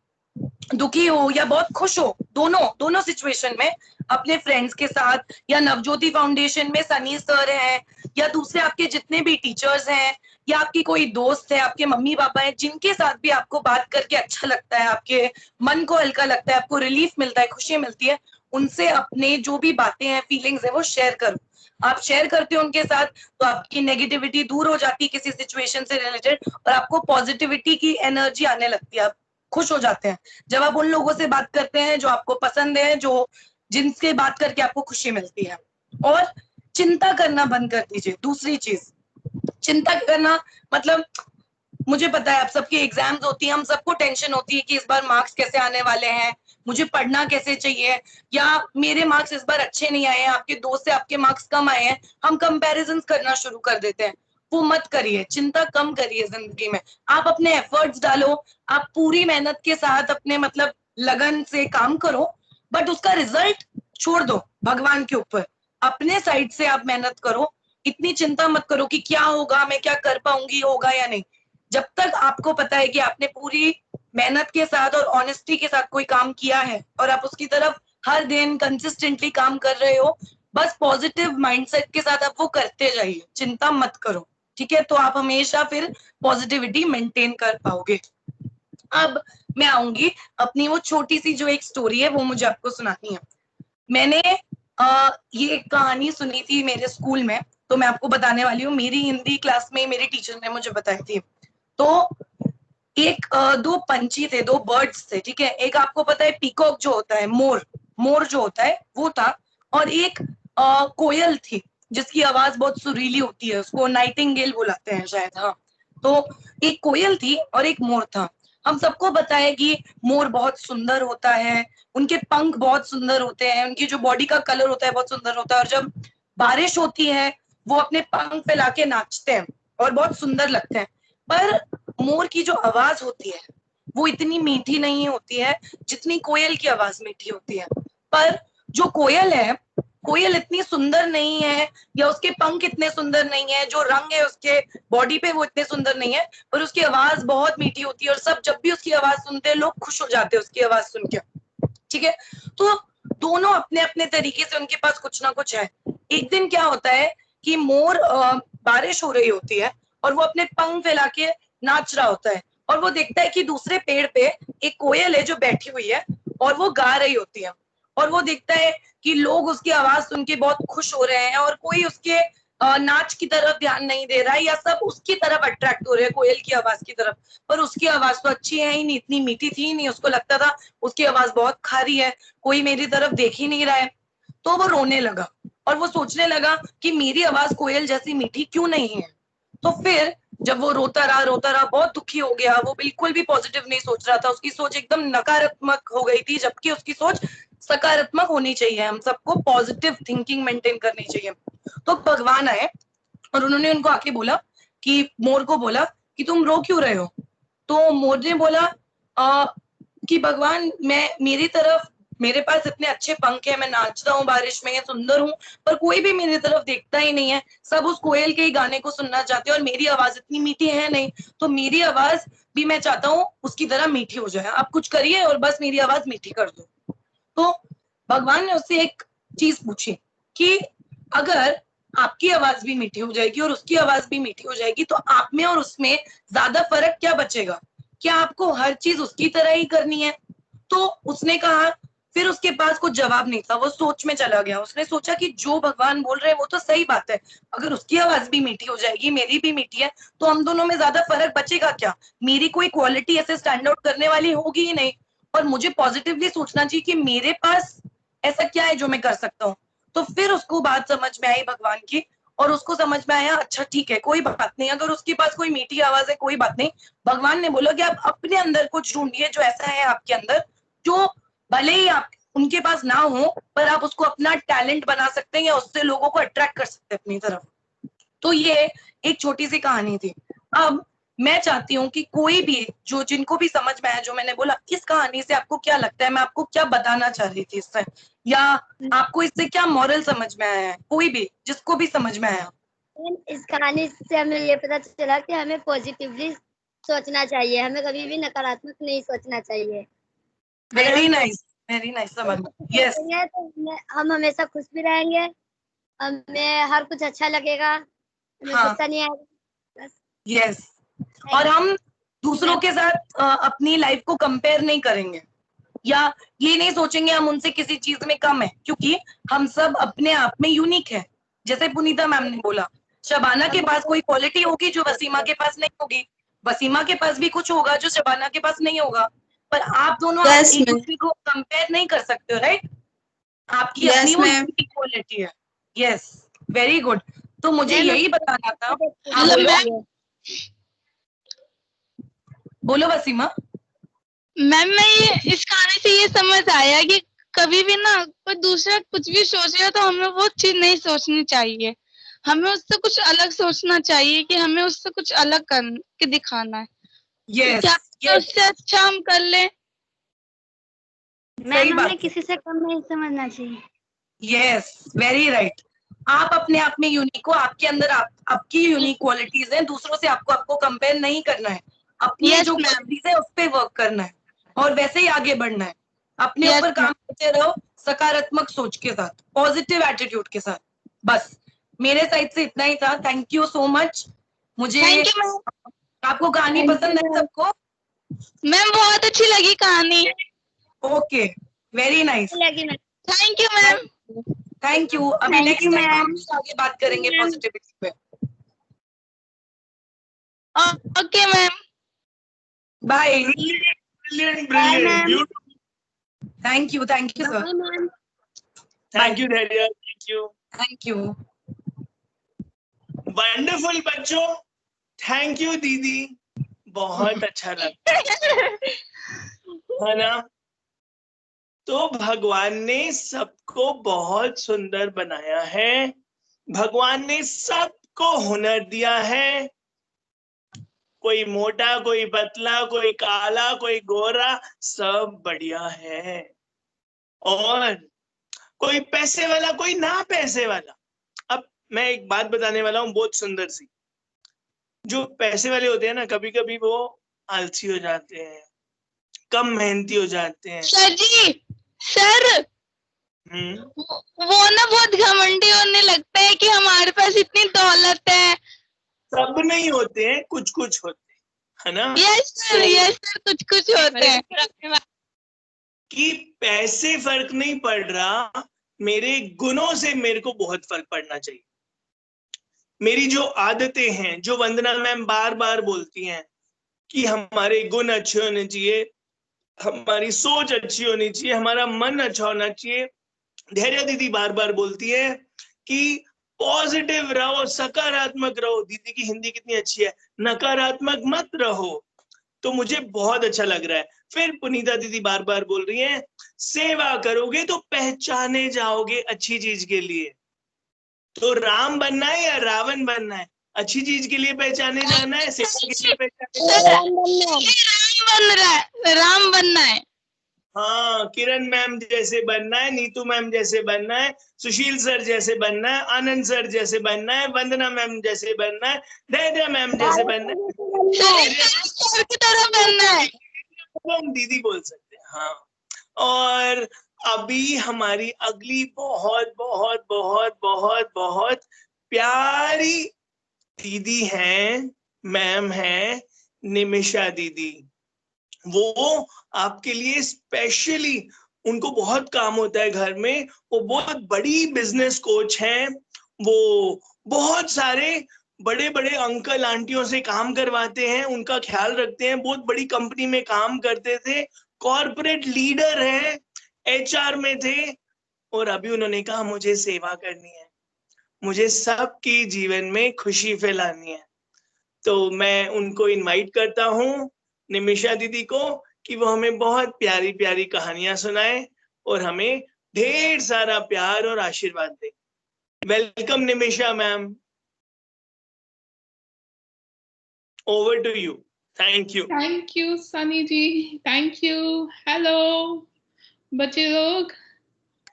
दुखी हो या बहुत खुश हो, दोनों सिचुएशन में, अपने फ्रेंड्स के साथ या नवज्योति फाउंडेशन में सनी सर हैं, या दूसरे आपके जितने भी टीचर्स हैं, या आपकी कोई दोस्त है, आपके मम्मी पापा हैं, जिनके साथ भी आपको बात करके अच्छा लगता है, आपके मन को हल्का लगता है, आपको रिलीफ मिलता है, खुशी मिलती है, उनसे अपने जो भी बातें हैं, फीलिंग्स है, वो शेयर करो। आप शेयर करते हो उनके साथ तो आपकी नेगेटिविटी दूर हो जाती है किसी सिचुएशन से रिलेटेड, और आपको पॉजिटिविटी की एनर्जी आने लगती है, आप खुश हो जाते हैं जब आप उन लोगों से बात करते हैं जो आपको पसंद है, जो जिनसे बात करके आपको खुशी मिलती है। और चिंता करना बंद कर दीजिए। दूसरी चीज, चिंता करना मतलब, मुझे पता है आप सबकी एग्जाम्स होती है, हम सबको टेंशन होती है कि इस बार मार्क्स कैसे आने वाले हैं, मुझे पढ़ना कैसे चाहिए, या मेरे मार्क्स इस बार अच्छे नहीं आए हैं, आपके दोस्त से आपके मार्क्स कम आए हैं, हम कंपैरिजन करना शुरू कर देते हैं। वो मत करिए, चिंता कम करिए जिंदगी में। आप अपने एफर्ट्स डालो, आप पूरी मेहनत के साथ अपने मतलब लगन से काम करो, बट उसका रिजल्ट छोड़ दो भगवान के ऊपर। अपने साइड से आप मेहनत करो, इतनी चिंता मत करो कि क्या होगा, मैं क्या कर पाऊंगी, होगा या नहीं। जब तक आपको पता है कि आपने पूरी मेहनत के साथ और ऑनेस्टी के साथ कोई काम किया है और आप उसकी तरफ हर दिन कंसिस्टेंटली काम कर रहे हो, बस पॉजिटिव माइंडसेट के साथ आप वो करते जाइए, चिंता मत करो। ठीक है, तो आप हमेशा फिर पॉजिटिविटी मेंटेन कर पाओगे। अब मैं आऊंगी अपनी वो छोटी सी जो एक स्टोरी है, वो मुझे आपको सुनानी है। मैंने ये एक कहानी सुनी थी मेरे स्कूल में, तो मैं आपको बताने वाली हूँ। मेरी हिंदी क्लास में मेरे टीचर ने मुझे बताई थी। तो एक 2 पंछी थे, 2 बर्ड्स थे। ठीक है, एक आपको पता है पीकॉक जो होता है, मोर जो होता है वो था, और एक कोयल थी जिसकी आवाज बहुत सुरीली होती है, उसको नाइटिंगेल बुलाते हैं शायद। हाँ, तो एक कोयल थी और एक मोर था। हम सबको पता है कि मोर बहुत सुंदर होता है, उनके पंख बहुत सुंदर होते हैं, उनकी जो बॉडी का कलर होता है बहुत सुंदर होता है, और जब बारिश होती है वो अपने पंख फैला के नाचते हैं और बहुत सुंदर लगते हैं। पर मोर की जो आवाज होती है वो इतनी मीठी नहीं होती है जितनी कोयल की आवाज मीठी होती है। पर जो कोयल है, कोयल इतनी सुंदर नहीं है, या उसके पंख इतने सुंदर नहीं है, जो रंग है उसके बॉडी पे वो इतने सुंदर नहीं है, पर उसकी आवाज बहुत मीठी होती है, और सब जब भी उसकी आवाज सुनते हैं लोग खुश हो जाते हैं उसकी आवाज सुन के। ठीक है, तो दोनों अपने अपने तरीके से, उनके पास कुछ ना कुछ है। एक दिन क्या होता है कि मोर, बारिश हो रही होती है और वो अपने पंख फैला के नाच रहा होता है, और वो देखता है कि दूसरे पेड़ पे एक कोयल है जो बैठी हुई है और वो गा रही होती है, और वो देखता है कि लोग उसकी आवाज सुन के बहुत खुश हो रहे हैं, और कोई उसके नाच की तरफ ध्यान नहीं दे रहा है, या सब उसकी तरफ अट्रैक्ट हो रहे हैं कोयल की आवाज की तरफ। पर उसकी आवाज तो अच्छी है ही नहीं, इतनी मीठी थी ही नहीं, उसको लगता था उसकी आवाज बहुत खारी है, कोई मेरी तरफ देख ही नहीं रहा है। तो वो रोने लगा और वो सोचने लगा कि मेरी आवाज कोयल जैसी मीठी क्यों नहीं है। तो फिर जब वो रोता रहा, बहुत दुखी हो गया, वो बिल्कुल भी पॉजिटिव नहीं सोच रहा था, उसकी सोच एकदम नकारात्मक हो गई थी, जबकि उसकी सोच सकारात्मक होनी चाहिए। हम सबको पॉजिटिव थिंकिंग मेंटेन करनी चाहिए। तो भगवान आए और उन्होंने उनको आके बोला कि, मोर को बोला कि तुम रो क्यों रहे हो। तो मोर ने बोला कि भगवान, मेरी तरफ, मेरे पास इतने अच्छे पंख है, मैं नाचता हूँ बारिश में, सुंदर हूँ, पर कोई भी मेरी तरफ देखता ही नहीं है, सब उस कोयल के ही गाने को सुनना चाहते हैं, और मेरी आवाज इतनी मीठी है नहीं, तो मेरी आवाज भी मैं चाहता हूँ उसकी तरह मीठी हो जाए, आप कुछ करिए और बस मेरी आवाज मीठी कर दो। तो भगवान ने उससे एक चीज पूछी कि अगर आपकी आवाज भी मीठी हो जाएगी और उसकी आवाज भी मीठी हो जाएगी, तो आप में और उसमें ज्यादा फर्क क्या बचेगा? क्या आपको हर चीज उसकी तरह ही करनी है? तो उसने कहा फिर उसके पास कुछ जवाब नहीं था, वो सोच में चला गया। उसने सोचा कि जो भगवान बोल रहे हैं वो तो सही बात है, अगर उसकी आवाज भी मीठी हो जाएगी, मेरी भी मीठी है, तो हम दोनों में ज्यादा फर्क बचेगा क्या? मेरी कोई क्वालिटी ऐसे स्टैंड आउट करने वाली होगी ही नहीं, और मुझे पॉजिटिवली सोचना चाहिए कि मेरे पास ऐसा क्या है जो मैं कर सकता हूँ। तो फिर उसको बात समझ में आई भगवान की, और उसको समझ में आया अच्छा ठीक है, कोई बात नहीं, अगर उसके पास कोई मीठी आवाज है कोई बात नहीं। भगवान ने बोला कि आप अपने अंदर कुछ ढूंढिए जो ऐसा है आपके अंदर, जो भले ही आप उनके पास ना हो, पर आप उसको अपना टैलेंट बना सकते हैं या उससे लोगों को अट्रैक्ट कर सकते हैं अपनी तरफ। तो ये एक छोटी सी कहानी थी। अब मैं चाहती हूँ कि कोई भी जो जिनको भी समझ में आया जो मैंने बोला, इस कहानी से आपको क्या लगता है, मैं आपको क्या बताना चाह रही थी इससे, या आपको इससे क्या मॉरल समझ में आया है, कोई भी जिसको भी समझ में आया। इस कहानी से हमें ये पता चला कि हमें पॉजिटिवली सोचना चाहिए, हमें कभी भी नकारात्मक नहीं सोचना चाहिए। वेरी नाइस, वेरी नाइस, समझ। यस, तो हम हमेशा खुश भी रहेंगे, हमें हर कुछ अच्छा लगेगा, हमें हाँ। गुस्सा नहीं आएगा। यस, और हम दूसरों के साथ अपनी लाइफ को कंपेयर नहीं करेंगे, या ये नहीं सोचेंगे हम उनसे किसी चीज में कम है, क्योंकि हम सब अपने आप में यूनिक है। जैसे पुनीता मैम ने बोला, शबाना के पास कोई क्वालिटी होगी जो वसीमा के पास नहीं होगी, वसीमा के पास भी कुछ होगा जो शबाना के पास नहीं होगा, पर आप दोनों Yes, एक ma'am. दूसरे को कंपेयर नहीं कर सकते हो, राइट? आपकी Yes, अपनी वो ma'am. यूनिक क्वालिटी है। Yes, very good. तो मुझे मैम, यही बताना था। हाँ, हेलो बोलो मैम। बोलो वसीमा। मैम, मैं ये इस कहानी से ये समझ आया कि कभी भी ना कोई दूसरा कुछ भी सोचेगा तो हमें वो चीज नहीं सोचनी चाहिए, हमें उससे कुछ अलग सोचना चाहिए कि हमें उससे कुछ अलग करके दिखाना है। यस, क्या यस, उससे अच्छा हम कर लें। सही मैम बात हमें है। किसी से कम नहीं समझना चाहिए। Yes, very right. आप अपने आप में यूनिक हो, आपके अंदर आपकी यूनिक क्वालिटीज हैं, दूसरों से आपको कंपेयर नहीं करना है, अपनी Yes, जो ma'am. क्वालिटीज है उस पर वर्क करना है, और वैसे ही आगे बढ़ना है। अपने Yes, ऊपर ma'am. काम करते रहो, सकारात्मक सोच के साथ, पॉजिटिव एटीट्यूड के साथ। बस मेरे साइड से इतना ही था। Thank you so much. मुझे थैंक यू मैम। आपको कहानी पसंद है सबको? मैम, बहुत अच्छी लगी कहानी। ओके, वेरी नाइस, लगी ma'am. Thank you ma'am. Thank you. अभी Thank नेक्स्ट you, टाइम हम ma'am. आगे बात करेंगे Ma'am. पॉजिटिविटी पे। Okay ma'am. Bye. Brilliant, Bye, brilliant, ma'am. beautiful. Thank you sir. Bye, ma'am. Thank you, Dharia. Thank you. Thank you. Wonderful बच्चों, thank you दीदी, बहुत अच्छा लगा, है ना? तो भगवान ने सबको बहुत सुंदर बनाया है, भगवान ने सबको हुनर दिया है, कोई मोटा, कोई पतला, कोई काला, कोई गोरा, सब बढ़िया है, और कोई पैसे वाला, कोई ना पैसे वाला। अब मैं एक बात बताने वाला हूँ बहुत सुंदर सी। जो पैसे वाले होते हैं ना, कभी कभी वो आलसी हो जाते हैं, कम मेहनती हो जाते हैं। सर जी, सर, वो ना बहुत घमंडी होने लगता है कि हमारे पास इतनी दौलत है। सब नहीं होते हैं, कुछ कुछ होते हैं, है ना? यस सर, कुछ कुछ होते हैं। कि पैसे फर्क नहीं पड़ रहा, मेरे गुणों से मेरे को बहुत फर्क पड़ना चाहिए। मेरी जो आदतें हैं, जो वंदना मैम बार बार बोलती हैं कि हमारे गुण अच्छे होने चाहिए, हमारी सोच अच्छी होनी चाहिए, हमारा मन अच्छा होना चाहिए। धैर्य दीदी बार बार बोलती है कि पॉजिटिव रहो, सकारात्मक रहो। दीदी की हिंदी कितनी अच्छी है, नकारात्मक मत रहो। तो मुझे बहुत अच्छा लग रहा है। फिर पुनीता दीदी बार बार बोल रही हैं, सेवा करोगे तो पहचाने जाओगे अच्छी चीज के लिए। तो राम बनना है या रावण बनना है? अच्छी चीज के लिए पहचाने जाना है, सेवा के लिए पहचाने जाना है। राम बनना है। हाँ, किरण मैम जैसे बनना है, नीतू मैम जैसे बनना है, सुशील सर जैसे बनना है, आनंद सर जैसे बनना है, वंदना मैम जैसे बनना है, धैर्य मैम जैसे बनना है, सर की तरह बनना है। दीदी बोल सकते हैं। हाँ, और अभी हमारी अगली बहुत बहुत बहुत बहुत बहुत प्यारी दीदी हैं, मैम हैं निमिषा दीदी। वो आपके लिए स्पेशली उनको बहुत काम होता है घर में, वो बहुत बड़ी बिजनेस कोच हैं, वो बहुत सारे बड़े बड़े अंकल आंटियों से काम करवाते हैं, उनका ख्याल रखते हैं, बहुत बड़ी कंपनी में काम करते थे, कॉर्पोरेट लीडर हैं, HR में थे, और अभी उन्होंने कहा मुझे सेवा करनी है, मुझे सबकी जीवन में खुशी फैलानी है। तो मैं उनको इनवाइट करता हूँ, निमिषा दीदी को, कि वो हमें बहुत प्यारी प्यारी कहानियां सुनाए और हमें ढेर सारा प्यार और आशीर्वाद दे। Welcome Nimisha ma'am, over to you. Thank you Sunny ji, thank you. Hello बच्चे लोग,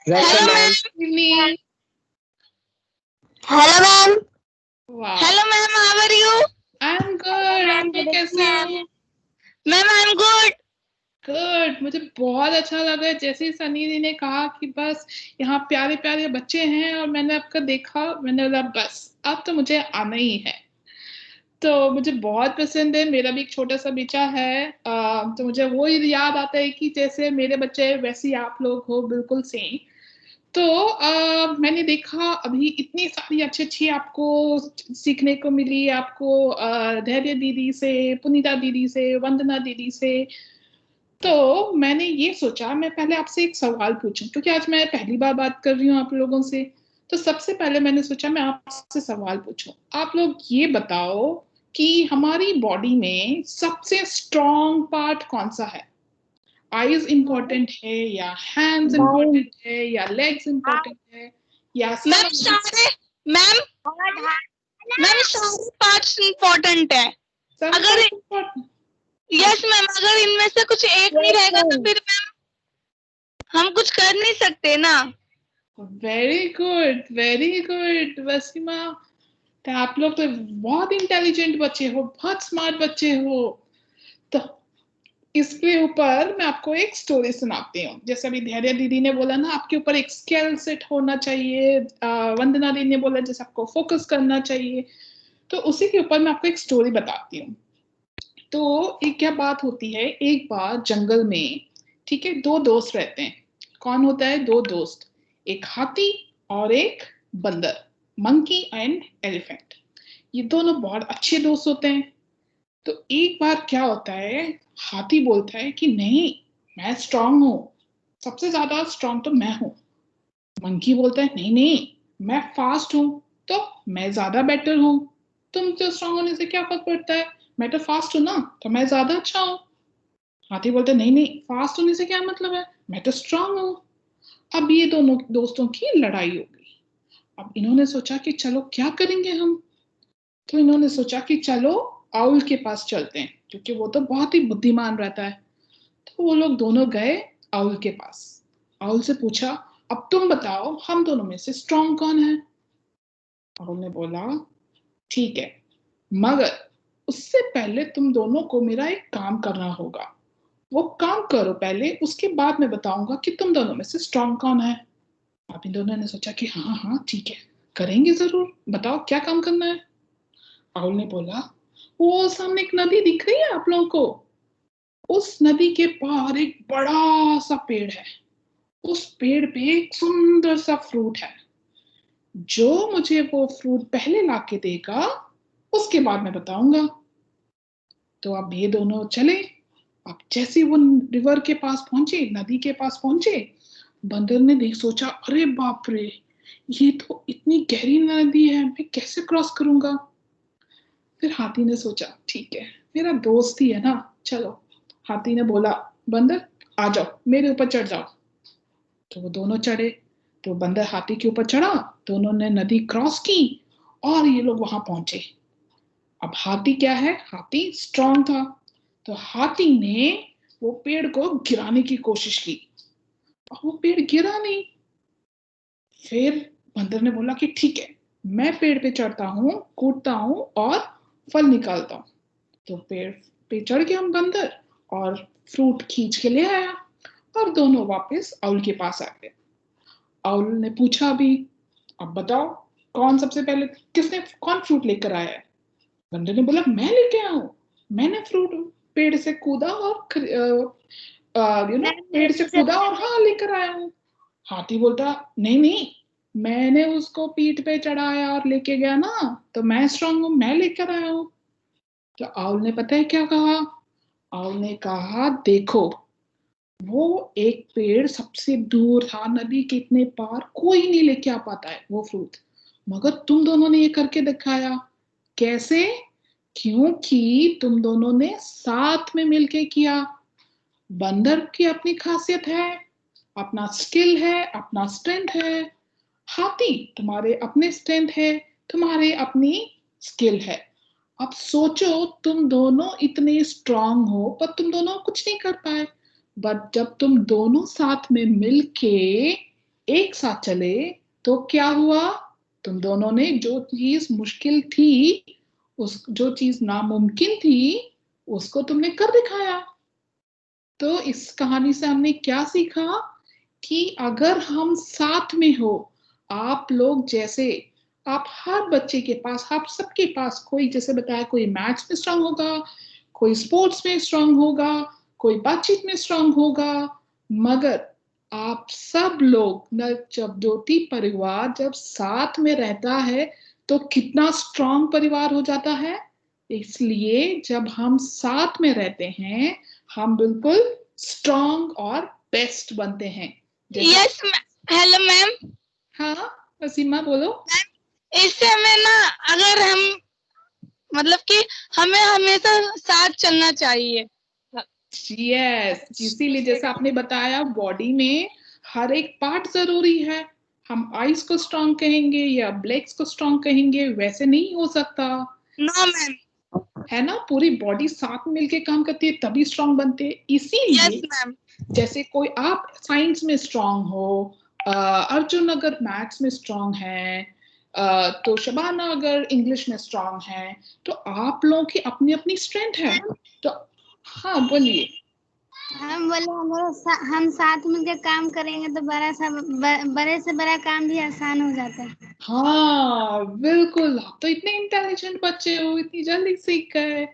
hello ma'am. Evening. Hello ma'am. वाह, hello ma'am, how are you? I am good. आप लोग कैसे हो? Ma'am I am good. Good. मुझे बहुत अच्छा लगा जैसे ही सनी जी ने कहा कि बस यहाँ प्यारे प्यारे बच्चे हैं और मैंने आपका देखा, मैंने बोला बस अब तो मुझे आना ही है। तो मुझे बहुत पसंद है, मेरा भी एक छोटा सा बच्चा है, तो मुझे वो ही याद आता है कि जैसे मेरे बच्चे वैसे ही आप लोग हो, बिल्कुल सेम। तो मैंने देखा अभी इतनी सारी अच्छी आपको सीखने को मिली, आपको धैर्य दीदी से, पुनीता दीदी से, वंदना दीदी से। तो मैंने ये सोचा मैं पहले आपसे एक सवाल पूछूं, क्योंकि आज मैं पहली बार बात कर रही हूँ आप लोगों से। तो सबसे पहले मैंने सोचा मैं आपसे सवाल पूछूं। आप लोग ये बताओ कि हमारी बॉडी में सबसे स्ट्रॉन्ग पार्ट कौन सा है? आईज इम्पोर्टेंट है या हैंड्स इम्पोर्टेंट है या लेग्स इम्पोर्टेंट है या मैम सारे मैम सारे पार्ट्स इम्पोर्टेंट है। अगर यस मैम, अगर इनमें से कुछ एक नहीं रहेगा तो फिर मैम हम कुछ कर नहीं सकते ना। वेरी गुड वसीमा, तो आप लोग तो बहुत इंटेलिजेंट बच्चे हो, बहुत स्मार्ट बच्चे हो। तो इसके ऊपर मैं आपको एक स्टोरी सुनाती हूँ। जैसे अभी धैर्य दीदी ने बोला ना आपके ऊपर एक स्किल सेट होना चाहिए, वंदना दीदी ने बोला जैसे आपको फोकस करना चाहिए, तो उसी के ऊपर मैं आपको एक स्टोरी बताती हूँ। तो एक क्या बात होती है, एक बार जंगल में, ठीक है, दो दोस्त रहते हैं। कौन होता है? दो दोस्त, एक हाथी और एक बंदर, मंकी एंड एलिफेंट। ये दोनों बहुत अच्छे दोस्त होते हैं। तो एक बार क्या होता है, हाथी बोलता है कि नहीं मैं स्ट्रांग हूँ, सबसे ज्यादा स्ट्रांग तो मैं हूँ। मंकी बोलता है नहीं नहीं मैं फास्ट हूँ, तो मैं ज्यादा बेटर हूँ। तुम तो स्ट्रांग होने से क्या फर्क पड़ता है, मैं तो फास्ट हूँ ना, तो मैं ज्यादा अच्छा हूँ। हाथी बोलते नहीं नहीं फास्ट होने से क्या मतलब है, मैं तो स्ट्रांग हूँ। अब ये दोनों दोस्तों की लड़ाई हो गई। अब इन्होंने सोचा कि चलो क्या करेंगे हम। तो इन्होंने सोचा कि चलो आउल के पास चलते हैं, क्योंकि वो तो बहुत ही बुद्धिमान रहता है। तो वो लोग दोनों गए आउल के पास। आउल से पूछा अब तुम बताओ हम दोनों में से स्ट्रांग कौन है। आउल ने बोला ठीक है, मगर उससे पहले तुम दोनों को मेरा एक काम करना होगा। वो काम करो पहले, उसके बाद मैं बताऊंगा कि तुम दोनों में से स्ट्रांग कौन है। आप इन दोनों ने सोचा कि हाँ हाँ ठीक है करेंगे जरूर, बताओ क्या काम करना है। आउल ने बोला वो सामने एक नदी दिख रही है आप लोगों को, उस नदी के पार एक बड़ा सा पेड़ है, उस पेड़ पे एक सुंदर सा फ्रूट है। जो मुझे वो फ्रूट पहले लाके देगा उसके बाद मैं बताऊंगा। तो अब ये दोनों चले। अब जैसे वो रिवर के पास पहुंचे, नदी के पास पहुंचे, बंदर ने देख सोचा अरे बाप रे ये तो इतनी गहरी नदी है, मैं कैसे क्रॉस करूंगा। फिर हाथी ने सोचा ठीक है मेरा दोस्त ही है ना, चलो। हाथी ने बोला बंदर आ जाओ मेरे ऊपर चढ़ जाओ। तो वो दोनों चढ़े। तो बंदर हाथी के ऊपर चढ़ा, दोनों ने नदी क्रॉस की और ये लोग वहां पहुंचे। अब हाथी क्या है, हाथी स्ट्रांग था, तो हाथी ने वो पेड़ को गिराने की कोशिश की और वो पेड़ गिरा नहीं। फिर बंदर ने बोला कि ठीक है मैं पेड़ पे चढ़ता हूँ, कूदता हूँ और फल निकालता हूँ। तो पेड़ पे चढ़ गया बंदर और फ्रूट खींच के ले आया और दोनों वापस आउल के पास आ गए। आउल ने पूछा अभी अब बताओ कौन सबसे पहले, किसने कौन फ्रूट लेकर आया है। बंदर ने बोला मैं लेके आया हूँ, मैंने फ्रूट पेड़ से कूदा और पेड़ से कूदा और हाँ लेकर आया हूँ। हाथी बोलता नहीं नहीं, मैंने उसको पीठ पे चढ़ाया और लेके गया ना, तो मैं स्ट्रांग हूँ, मैं लेकर आया हूँ। तो आउल ने पता है क्या कहा? आउल ने कहा देखो, वो एक पेड़ सबसे दूर था, नदी के इतने पार, कोई नहीं लेके आ पाता है वो फ्रूट, मगर तुम दोनों ने ये करके दिखाया। कैसे? क्योंकि तुम दोनों ने साथ में मिलके किया। बंदर की अपनी खासियत है, अपना स्किल है, अपना स्ट्रेंथ है। हाथी तुम्हारे अपने स्ट्रेंथ है, तुम्हारे अपनी स्किल है। अब सोचो, तुम दोनों इतने स्ट्रांग हो पर तुम दोनों कुछ नहीं कर पाए, बट जब तुम दोनों साथ में मिलके एक साथ चले तो क्या हुआ? तुम दोनों ने जो चीज मुश्किल थी, उस जो चीज नामुमकिन थी, उसको तुमने कर दिखाया। तो इस कहानी से हमने क्या सीखा कि अगर हम साथ में हो, आप लोग जैसे, आप हर बच्चे के पास, आप सबके पास, कोई जैसे बताया कोई मैथ्स में स्ट्रांग होगा, कोई स्पोर्ट्स में स्ट्रांग होगा, कोई बातचीत में स्ट्रांग होगा, मगर आप सब लोग न, जब ज्योति परिवार जब साथ में रहता है तो कितना स्ट्रांग परिवार हो जाता है। इसलिए जब हम साथ में रहते हैं हम बिल्कुल स्ट्रांग और बेस्ट बनते हैं। Yes hello ma'am. हाँ वसीमा बोलो। इससे हमें ना, अगर हम मतलब कि हमें हमेशा साथ चलना चाहिए। यस, इसीलिए जैसा आपने बताया बॉडी में हर एक पार्ट जरूरी है। हम आइस को स्ट्रांग कहेंगे या ब्लेक्स को स्ट्रांग कहेंगे, वैसे नहीं हो सकता। No ma'am. है ना, पूरी बॉडी साथ में मिलके काम करती है तभी स्ट्रांग बनते हैं। इसीलिए जैसे कोई आप साइंस में स्ट्रांग हो, अर्जुन अगर मैथ्स में स्ट्रांग है, तो शबाना अगर इंग्लिश में स्ट्रांग है, तो आप लोगों की अपनी अपनी स्ट्रेंथ है। तो हाँ बोलिए। हम बोले हम साथ मिलकर काम करेंगे तो बड़े से बड़ा काम भी आसान हो जाता है। हाँ बिल्कुल, आप तो इतने इंटेलिजेंट बच्चे हो, इतनी जल्दी सीख गए।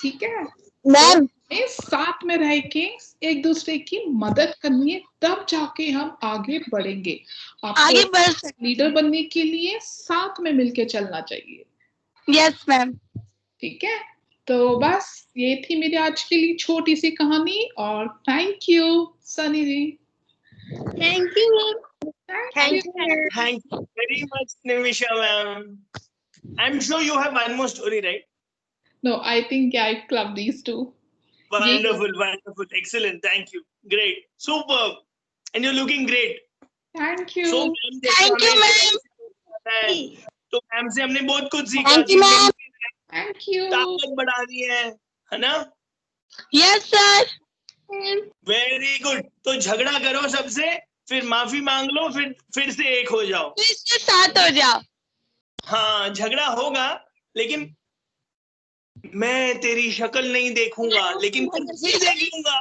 ठीक है मैम, तो साथ में रह के एक दूसरे की मदद करनी है, तब जाके हम आगे बढ़ेंगे। आगे बढ़ सकते। लीडर बनने के लिए साथ में मिलके चलना चाहिए। Yes ma'am. ठीक है, तो बस ये थी मेरी आज के लिए छोटी सी कहानी, और thank you Sunny ji. Thank you. Thank you very much, Nimisha ma'am. I'm sure you have one more story, right? No, I think I clubbed these two. Wonderful, wonderful, excellent. Thank you. Great, superb, and you're looking great. Thank you. So, Thank you, ma'am. तो ma'am से हमने बहुत कुछ सीखा। Thank you, ma'am. Thank you. ताकत बढ़ानी है ना? Yes sir. Very good. तो झगड़ा करो सबसे, फिर माफी मांग लो, फिर से एक हो जाओ, फिर से साथ हो जाओ। हाँ झगड़ा होगा, लेकिन मैं तेरी शक्ल नहीं देखूंगा, लेकिन कुर्सी देख लूंगा।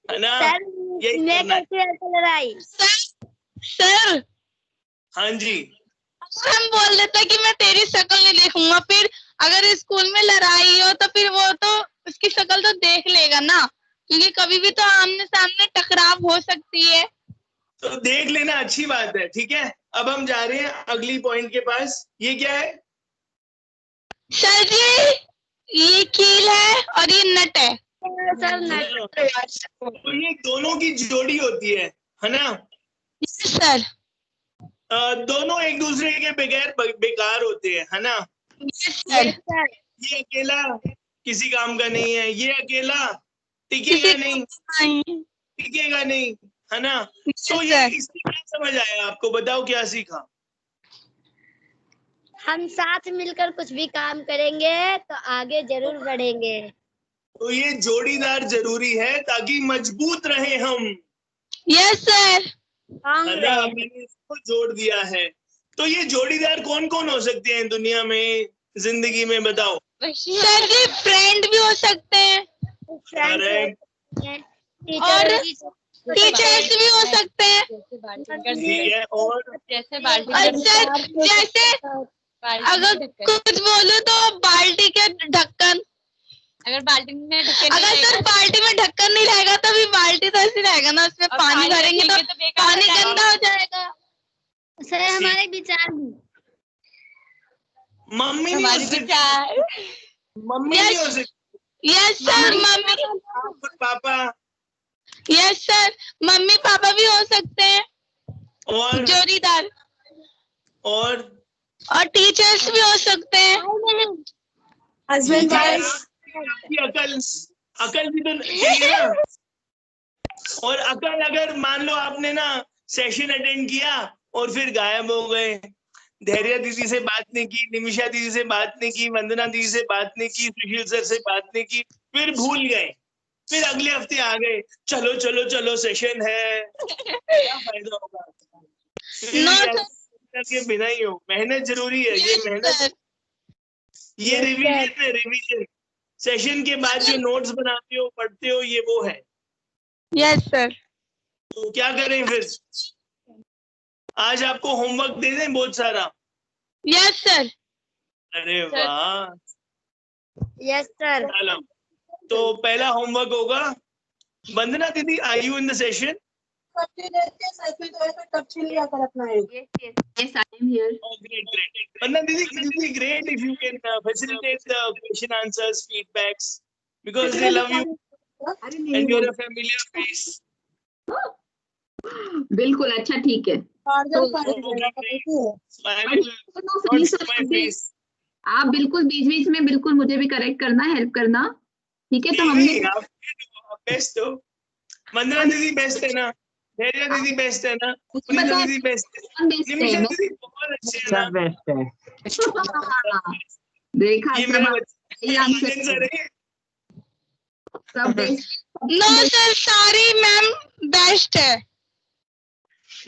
है ना? मैं कैसे लड़ाई सर। हाँ जी। अगर हम बोल देते कि मैं तेरी शक्ल नहीं देखूंगा, फिर अगर स्कूल में लड़ाई हो तो फिर वो तो उसकी शक्ल तो देख लेगा ना, क्योंकि कभी भी तो आमने सामने टकराव हो सकती है। तो देख लेना अच्छी बात है। ठीक है, अब हम जा रहे हैं अगली पॉइंट के पास। ये क्या है सर जी? ये कील है और ये नट है। तो ये दोनों की जोड़ी होती है ना? सर दोनों एक दूसरे के बगैर बेकार होते हैं, है ना? सर ये अकेला किसी काम का नहीं है, ये अकेला टिकेगा नहीं, टिकेगा नहीं, है ना? तो ये इससे क्या समझ आया आपको? बताओ क्या सीखा? हम साथ मिलकर कुछ भी काम करेंगे तो आगे जरूर बढ़ेंगे। तो ये जोड़ीदार जरूरी है ताकि मजबूत रहे हम। Yes sir. मैंने इसको जोड़ दिया है। तो ये जोड़ीदार कौन कौन हो सकते हैं दुनिया में, जिंदगी में? बताओ सर जी। फ्रेंड भी हो सकते हैं, और टीचर्स भी हो सकते हैं। ठीक है, और सर जैसे अगर कुछ बोलो तो बाल्टी के ढक्कन। अगर बाल्टी में ढक्कन अगर सर बाल्टी में ढक्कन नहीं रहेगा तो भी बाल्टी तो ऐसी रहेगा ना, उसमें पानी भरेंगे तो पानी गंदा हो जाएगा। सर हमारे विचार भी मम्मी नहीं हो सकती, मम्मी नहीं हो सकती। Yes sir, mummy papa, yes sir, mummy papa भी हो सकते हैं, और जोड़ीदार, और टीचर्स भी हो सकते हैं, हस्बैंड वाइफ। अकल भी तो चाहिए ना। और अकल, अगर मान लो आपने ना सेशन अटेंड किया और फिर गायब हो गए, धैर्य दीदी से बात नहीं की, निमिषा दीदी से बात नहीं की, वंदना दीदी से बात नहीं की, सुशील सर से बात नहीं की, फिर भूल गए, फिर अगले हफ्ते आ गए, चलो चलो चलो सेशन है, क्या फायदा होगा? के बिना ही हो। मेहनत जरूरी है, ये मेहनत, ये रिवीजन है, रिवीजन। सेशन के बाद जो नोट्स बनाते हो, पढ़ते हो, ये वो है। Yes sir. तो क्या करें फिर? आज आपको होमवर्क दे दें बहुत सारा? Yes sir. अरे वाह, यस सर। चलो, तो पहला होमवर्क होगा, वंदना दीदी, are you in the session? Yes, I am here. Oh, great. Vandana didi, it will be great if you can facilitate the question answers, feedbacks, because they love you and you're a familiar face. बिल्कुल, अच्छा ठीक है। आप बिल्कुल बीच बीच में बिल्कुल मुझे भी करेक्ट करना, हेल्प करना, ठीक है? तो हमने बेस्ट हो, वंदना दीदी बेस्ट है ना, धैर्य दीदी बेस्ट है ना, पुनीता दीदी बेस्ट है, निमिषा दीदी बहुत अच्छे है ना, बेस्ट है। देखा ये मेरा आंसर है। सब बेस्ट। नो सर, सारी मैम बेस्ट है,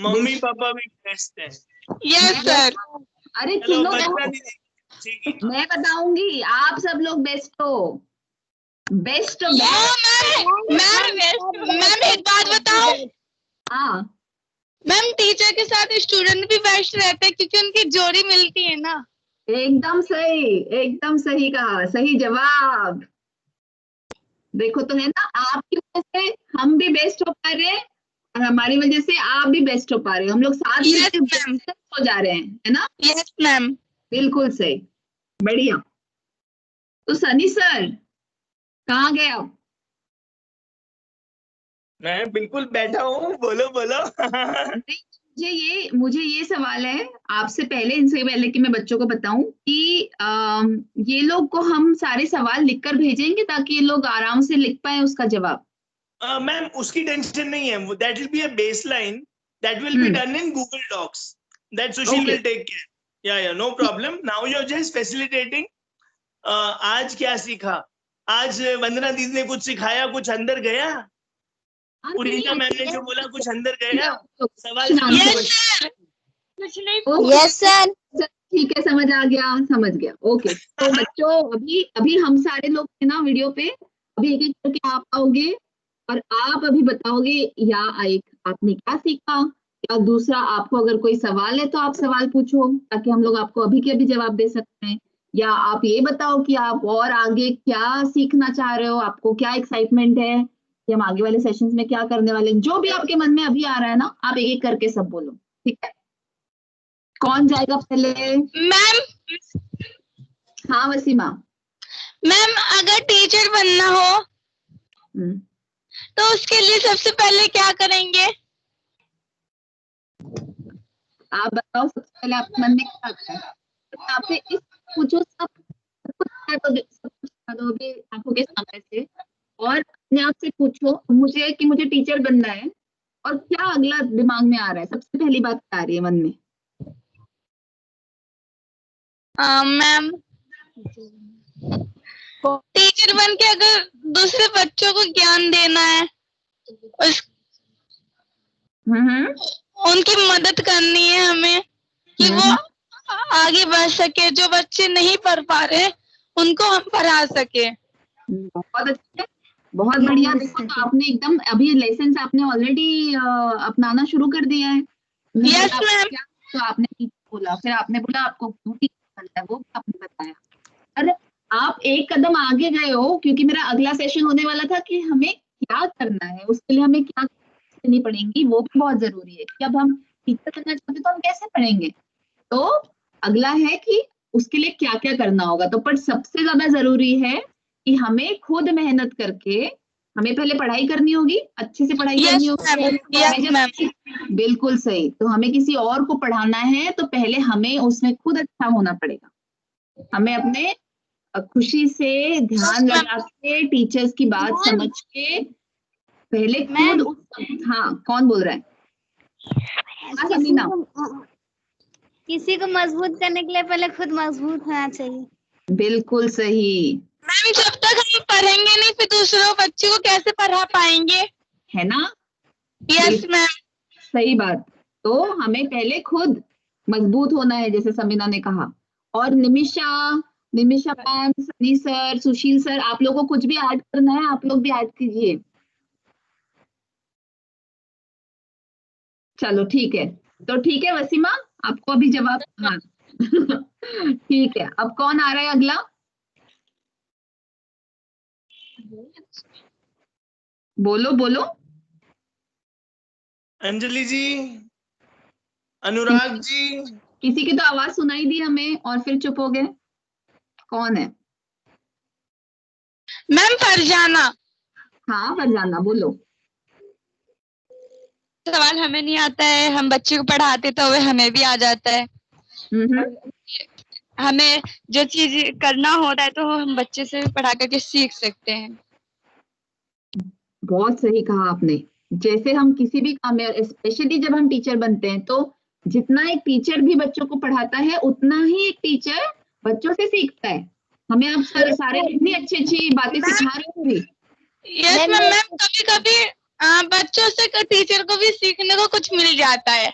मम्मी पापा भी बेस्ट है। Yes sir. अरे सुनो, मैं बताऊंगी, आप सब लोग बेस्ट हो, बेस्ट हो। मैम एक बात बताओ, हाँ मैम टीचर के साथ स्टूडेंट भी बेस्ट रहते हैं क्योंकि उनकी जोड़ी मिलती है ना। एकदम सही कहा, सही जवाब। देखो तो है ना, आपकी वजह से हम भी बेस्ट हो पा रहे हैं और हमारी वजह से आप भी बेस्ट हो पा रहे हो, हम लोग साथ में हो जा रहे हैं, है ना? यस मैम, बिल्कुल सही, बढ़िया। तो सनी सर कहाँ गए आप? मैं बिल्कुल बैठा हूँ, बोलो बोलो। मुझे ये सवाल है आपसे पहले, इनसे पहले कि मैं बच्चों को बताऊं कि ये लोग को हम सारे सवाल लिखकर भेजेंगे ताकि ये लोग आराम से लिख पाए उसका जवाब। मैम उसकी टेंशन नहीं है, that will be a baseline that will be done in Google Docs that Sushil will take care. Yeah, no problem. Now you're just facilitating. आज क्या सीखा? आज वंदना दीदी ने कुछ सिखाया, कुछ अंदर गया? पुनीता मैम ने जो बोला कुछ अंदर गया? सवाल यस सर। ठीक है, समझ गया। ओके, तो बच्चों अभी हम सारे लोग थे ना वीडियो पे, अभी एक एक करके आप आओगे और आप अभी बताओगे या एक आपने क्या सीखा, या दूसरा आपको अगर कोई सवाल है तो आप सवाल पूछो ताकि हम लोग आपको अभी के अभी जवाब दे सकते हैं, या आप ये बताओ कि आप और आगे क्या सीखना चाह रहे हो, आपको क्या एक्साइटमेंट है कि हम आगे वाले सेशंस में क्या करने वाले हैं, जो भी आपके मन में अभी आ रहा है ना, आप एक एक करके सब बोलो, ठीक है? कौन जाएगा पहले? मैम। हाँ वसीमा मैम, अगर टीचर बनना हो तो उसके लिए सबसे पहले क्या करेंगे? आप बताओ, सबसे पहले आपके मन में क्या आता है? आपसे इस पूछो, सब कुछ आंखों के सामने से, और अपने आप से पूछो मुझे कि मुझे टीचर बनना है, और क्या अगला दिमाग में आ रहा है, सबसे पहली बात क्या आ रही है मन में? मैम, टीचर बन के अगर दूसरे बच्चों को ज्ञान देना है, उनकी मदद करनी है हमें कि वो आगे बढ़ सके, जो बच्चे नहीं पढ़ पा रहे उनको हम पढ़ा सके। बहुत अच्छा, बहुत बढ़िया। देखो तो आपने एकदम अभी लेसन आपने ऑलरेडी अपनाना शुरू कर दिया है। Yes ma'am. तो आपने बोला, फिर आपने बोला आपको क्यों टीचर बनना है, वो भी आपने बताया। अरे आप एक कदम आगे गए हो, क्योंकि मेरा अगला सेशन होने वाला था कि हमें क्या करना है, उसके लिए हमें क्या करनी पड़ेंगी, वो भी बहुत जरूरी है कि अब हम टीचर बनना चाहते तो हम कैसे पढ़ेंगे। तो अगला है कि उसके लिए क्या क्या करना होगा। तो पर सबसे ज्यादा जरूरी है कि हमें खुद मेहनत करके हमें पहले पढ़ाई करनी होगी, अच्छे से पढ़ाई करनी होगी। बिल्कुल सही। तो हमें किसी और को पढ़ाना है तो पहले हमें उसमें खुद अच्छा होना पड़ेगा। हमें अपने खुशी से ध्यान लगा के टीचर्स की बात समझ के पहले खुद हाँ, कौन बोल रहा है? हाँ समीना। किसी को मजबूत करने के लिए पहले खुद मजबूत होना चाहिए। बिल्कुल सही। मैम जब तक हम पढ़ेंगे नहीं फिर दूसरों बच्चों को कैसे पढ़ा पाएंगे, है ना? Yes ma'am. सही बात। तो हमें पहले खुद मजबूत होना है, जैसे समीना ने कहा। और निमिषा मैम, सनी सर, सुशील सर, आप लोगों को कुछ भी ऐड करना है आप लोग भी ऐड कीजिए। चलो ठीक है। तो ठीक है वसीमा, आपको अभी जवाब हाँ ठीक है। अब कौन आ रहा है अगला? बोलो बोलो। अंजलि जी, अनुराग जी। किसी की तो आवाज सुनाई दी हमें और फिर चुप हो गए। कौन है? मैम फरजाना। हाँ फरजाना बोलो। सवाल हमें नहीं आता है, हम बच्चे को पढ़ाते तो वह हमें भी आ जाता है। हमें जो चीज करना होता है तो हम बच्चे से पढ़ा करके सीख सकते हैं। बहुत सही कहा आपने। जैसे हम किसी भी काम में, स्पेशली जब हम टीचर बनते हैं, तो जितना एक टीचर भी बच्चों को पढ़ाता है उतना ही एक टीचर बच्चों से सीखता है। हमें आप सारे इतनी अच्छी अच्छी बातें सिखा रहे होंगे। यस मैम, कभी कभी बच्चों से टीचर को भी सीखने को कुछ मिल जाता है।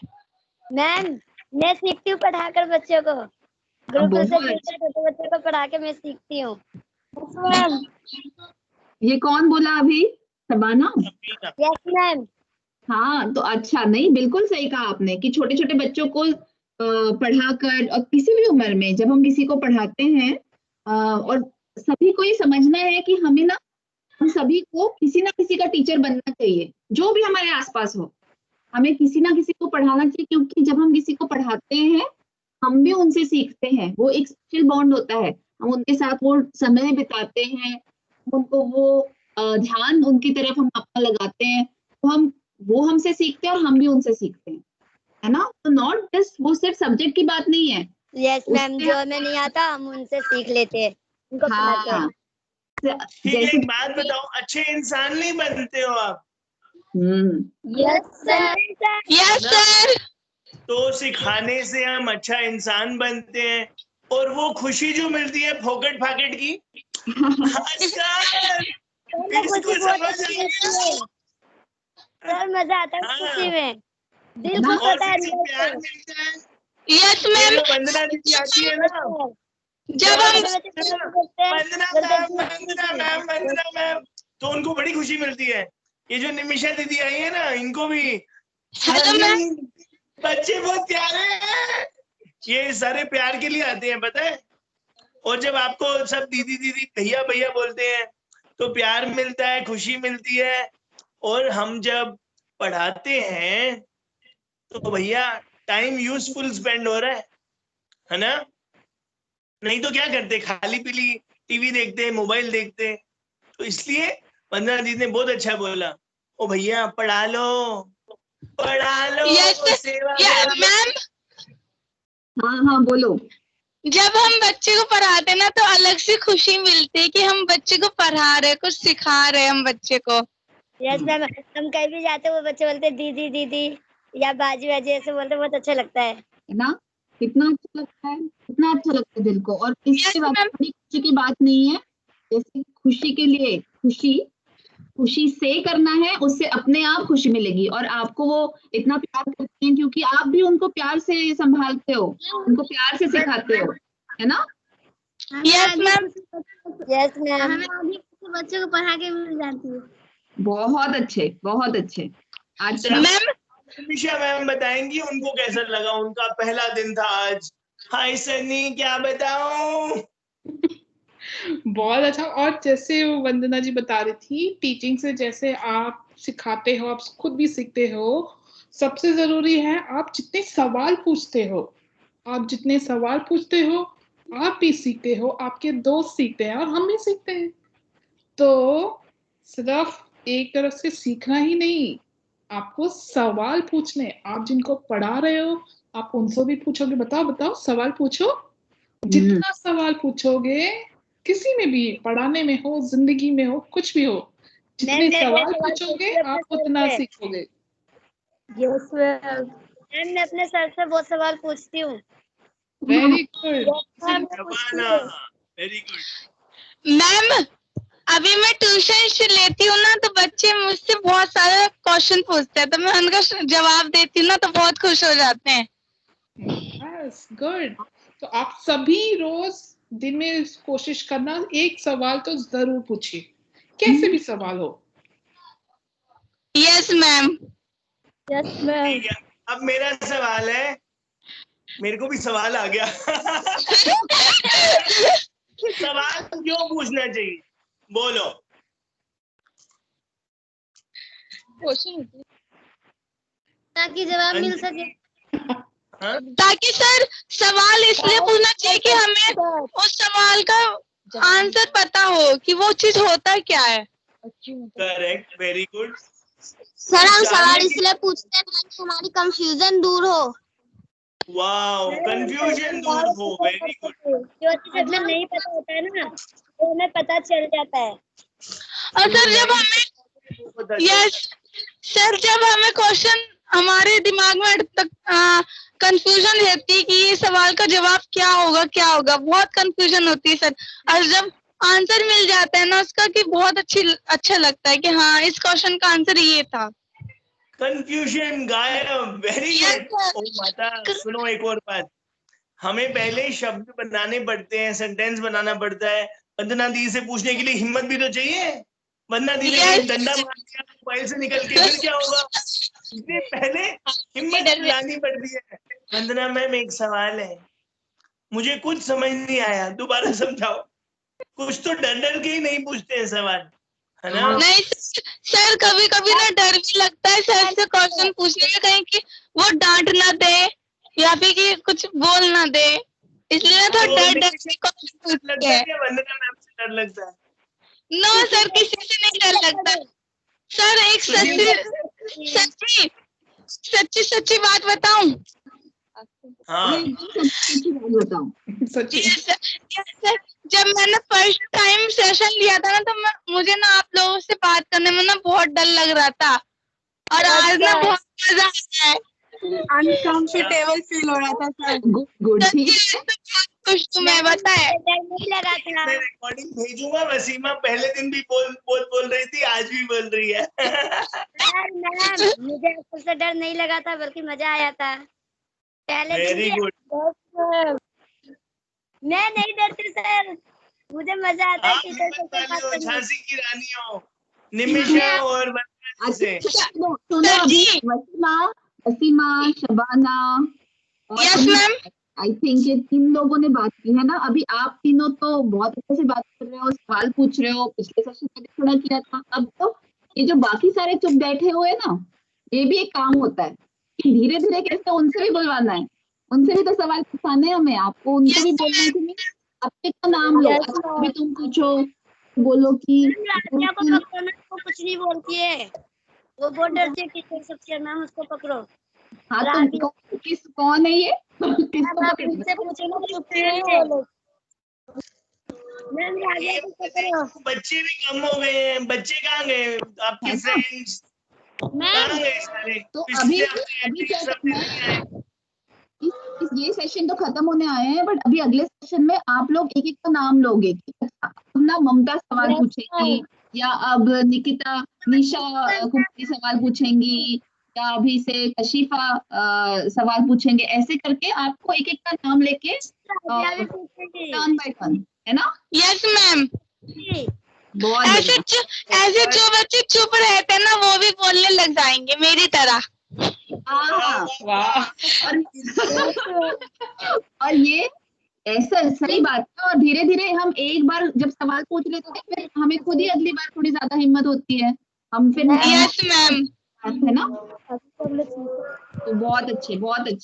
मैम मैं सीखती हूँ पढ़ाकर बच्चों को, ग्रुप से छोटे बच्चों को पढ़ा के मैं सीखती हूँ। मैम ये कौन बोला अभी? शबाना? Yes ma'am. हाँ तो अच्छा, नहीं बिल्कुल सही कहा आपने कि छोटे छोटे बच्चों को पढ़ाकर, और किसी भी उम्र में जब हम किसी को पढ़ाते हैं और सभी को ये समझना है कि हमें ना, हम सभी को किसी ना किसी का टीचर बनना चाहिए, जो भी हमारे आसपास हो। हमें किसी ना किसी को पढ़ाना चाहिए, क्योंकि जब हम किसी को पढ़ाते हैं हम भी उनसे सीखते हैं। वो एक स्पेशल बॉन्ड होता है, हम उनके साथ वो समय बिताते हैं, उनको वो ध्यान उनकी तरफ हम अपना लगाते हैं, तो वो हमसे सीखते हैं और हम भी उनसे सीखते हैं, है ना? तो नॉट जस्ट वो सिर्फ सब्जेक्ट की बात नहीं है। यस मैम, जो हमें नहीं आता हम उनसे सीख लेते हैं, उनको पढ़ाते हैं। ठीक है, एक बात बताओ, अच्छे इंसान नहीं बनते हो आप? Yes sir. Yes sir. तो सिखाने से हम अच्छा इंसान बनते हैं, और वो खुशी जो मिलती है फोकट फाकट की, इसको समझ सर मजा आता है खुशी में, दिल खुश और होता है। प्यार मिलता है। Yes ma'am. वंदना दीदी आती है ना, जब हम वंदना मैम, तो उनको बड़ी खुशी मिलती है। ये जो निमिषा दीदी आई है ना, इनको भी बच्चे बहुत प्यारे हैं, ये सारे प्यार के लिए आते हैं, पता है। और जब आपको सब दीदी दीदी भैया भैया बोलते हैं तो प्यार मिलता है, खुशी मिलती है। और हम जब पढ़ाते हैं तो भैया टाइम यूजफुल स्पेंड हो रहा है ना? नहीं तो क्या करते, खाली पीली टीवी देखते, मोबाइल देखते। तो इसलिए वंदना दीदी ने बहुत अच्छा बोला, ओ भैया पढ़ा लो सेवा। मैम हाँ बोलो। जब हम बच्चे को पढ़ाते ना तो अलग से खुशी मिलती है कि हम बच्चे को पढ़ा रहे, कुछ सिखा रहे हम बच्चे को। यस मैम, हम कहीं भी जाते वो बच्चे बोलते दीदी दीदी या बाजी बाजी ऐसे बोलते, बहुत अच्छा लगता है ना? कितना अच्छा लगता है, कितना अच्छा लगता है दिल को। और इसके बाद बड़ी खुशी की बात नहीं है, जैसे खुशी के लिए खुशी से करना है, उससे अपने आप खुशी मिलेगी। और आपको वो इतना प्यार करते हैं क्योंकि आप भी उनको प्यार से संभालते हो, उनको प्यार से सिखाते हो, है ना? Yes ma'am. यस मैम, बच्चों को पढ़ा के मिल जाती है। बहुत अच्छे, बहुत अच्छे। अच्छा मैम, निमिषा मैम बताएंगी उनको कैसा लगा, उनका पहला दिन था आज। हाय सनी, क्या बताऊं? बहुत अच्छा। और जैसे वो वंदना जी बता रही थी, टीचिंग से जैसे आप सिखाते हो, आप खुद भी सीखते हो, सबसे जरूरी है आप जितने सवाल पूछते हो, आप जितने सवाल पूछते हो आप भी सीखते हो, आपके दोस्त सीखते हैं और हम भी सीखते हैं। तो सिर्फ एक तरफ से सीखना ही नहीं, आपको सवाल पूछने, आप जिनको पढ़ा रहे हो आप उनसे भी पूछोगे, बताओ बताओ सवाल पूछो। जितना सवाल पूछोगे, किसी में भी, पढ़ाने में हो, जिंदगी में हो, कुछ भी हो, जितने सवाल पूछोगे आप उतना सीखोगे। यस मैम, मैं अपने सर से बहुत सवाल पूछती हूँ। Very good. Very good ma'am, अभी मैं ट्यूशन लेती हूँ ना, तो बच्चे मुझसे बहुत सारे क्वेश्चन पूछते हैं, तो मैं उनका जवाब देती हूँ ना, तो बहुत खुश हो जाते हैं। Yes good. तो आप सभी रोज दिन में कोशिश करना, एक सवाल तो जरूर पूछिए, कैसे भी सवाल हो। Yes ma'am. Yes ma'am. ठीक है, अब मेरा सवाल है, मेरे को भी सवाल आ गया। सवाल क्यों पूछना चाहिए, बोलो। ताकि जवाब मिल सके। हाँ? ताकि सर सवाल इसलिए पूछना चाहिए कि हमें उस सवाल का आंसर पता हो कि वो चीज होता क्या है। Correct, very good. सर हम सवाल इसलिए पूछते हैं ताकि हमारी कंफ्यूजन दूर हो। वाओ, कंफ्यूजन दूर हो, वेरी गुड। जो चीज हमें नहीं पता होता है ना, वो हमें पता चल जाता है। और सर जब हमें, यस सर, जब हमें क्वेश्चन हमारे दिमाग में कंफ्यूजन रहती है कि ये सवाल का जवाब क्या होगा, बहुत कंफ्यूजन होती है सर। और जब आंसर मिल जाता है ना उसका, कि बहुत अच्छा लगता है कि हाँ इस क्वेश्चन का आंसर ये था। कंफ्यूजन गायब, वेरी गुड। ओ माता, सुनो एक और बात, हमें पहले शब्द बनाने पड़ते हैं, सेंटेंस बनाना पड़ता है। वंदना दी से पूछने के लिए हिम्मत भी तो चाहिए। वंदना दी ने Yes. डंडा मार दिया मोबाइल से निकल के, फिर क्या होगा? इसलिए पहले हिम्मत लानी पड़ती है। वंदना मैम, एक सवाल है, मुझे कुछ समझ नहीं आया, दोबारा समझाओ। कुछ तो डर डर के ही नहीं पूछते हैं सवाल, है ना? नहीं सर, कभी कभी ना डर भी लगता है सर से क्वेश्चन पूछने में, कहीं कि वो डांट ना दे या फिर कि कुछ बोल ना दे, इसलिए ना थोड़ा डर डर के क्वेश्चन पूछते हैं। वंदना मैम से डर लगता है? नो सर, किसी से नहीं डर लगता सर। एक सच्ची बात बताऊं? हाँ, सच्ची बात बताऊं। सच्ची। सर, जब मैंने फर्स्ट टाइम सेशन लिया था ना, तो मुझे ना आप लोगों से बात करने में ना बहुत डर लग रहा था, और आज ना बहुत मजा आ रहा है। अनकंफर्टेबल फील हो रहा था सर। गुड ठीक है। खुश तो मैं बताया। नहीं लगा था। मैं रिकॉर्डिंग भेजूंगा। वसीमा पहले दिन भी बोल रही थी, आज भी बोल रही है। मैम, मुझे उससे डर नहीं लगा था, बल्कि मजा आया था। पहले वेरी गुड। मैं नहीं डरती सर, मुझे मजा आता है टीचर से बात करने में। झांसी की रानी हो, निमिषा और वंदना से। सुनो अभी वसीमा, शबाना और यस मैम। आई थिंक ये 3 लोगों ने बात की है ना। अभी आप तीनों तो बहुत अच्छे से बात कर रहे हो, सवाल पूछ रहे हो, पिछले सेशन में थोड़ा किया था। अब तो ये जो बाकी सारे चुप बैठे हुए ना, ये भी एक काम होता है कि धीरे धीरे कैसे उनसे भी बुलवाना है, उनसे भी तो सवाल पूछाने हैं हमें। आपको उनको भी बोलना है कि नहीं, अपने का नाम लो, अभी तुम पूछो, बोलो कि राधिका को पकड़ो ना, वो कुछ नहीं बोलती है, वो बहुत डरती है टीचर सबसे। मैम उसको पकड़ो। हाँ तो कौन है ये? किससे पूछो ना, चुप है। मैम राधिका को पकड़ो। बच्चे भी कम हो गए हैं, बच्चे कहाँ गए? आपके फ्रेंड्स कहाँ गए सारे? तो अभी क्या करना है, ये सेशन तो खत्म होने आए हैं, बट अभी अगले सेशन में आप लोग एक एक का नाम लोगे। अब ना ममता सवाल पूछेगी, या अब निशा कुमारी सवाल पूछेंगी, या अभी से कशिफा सवाल पूछेंगे। ऐसे करके आपको एक एक का नाम लेके टर्न बाय टर्न, है ना? Yes ma'am. बहुत ऐसे जो बच्चे चुप रहते हैं ना, वो भी बोलने लग जाएंगे मेरी तरह। वाह। और ये ऐसा सही बात है। और धीरे धीरे हम एक बार जब सवाल पूछ लेते थे, फिर हमें खुद ही अगली बार थोड़ी ज्यादा हिम्मत होती है, हम फिर यस मैम। है ना। तो बहुत अच्छे।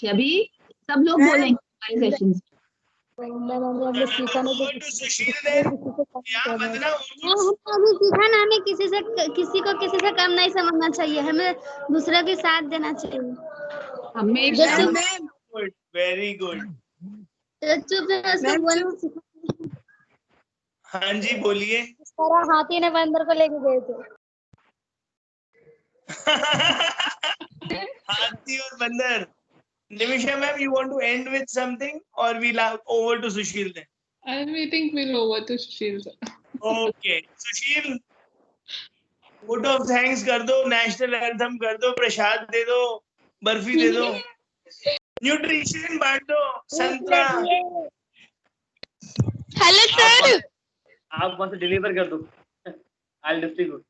अभी सब लोग बोलेंगे हमारे सेशंस। सीखा ना तो सुशील ने यहाँ वंदना अभी सीखा ना, हमें किसी से कम नहीं समझना चाहिए, हमें दूसरे के साथ देना चाहिए। हमेशा गुड, वेरी गुड। चुप से उसको बोलना सिखा। हाँ जी बोलिए। सारा हाथी ने बंदर को लेके गए थे। हाथी और बंदर। Nimisha ma'am, you want to end with something or we'll over to Sushil then? I think we'll over to Sushil sir. Okay, Sushil, vote of thanks कर दो, national anthem कर दो, प्रसाद दे दो, बर्फी दे दो, न्यूट्रिशन बांट दो, संतरा। Hello sir. आप वहां से डिलीवर कर दो। I'll distribute.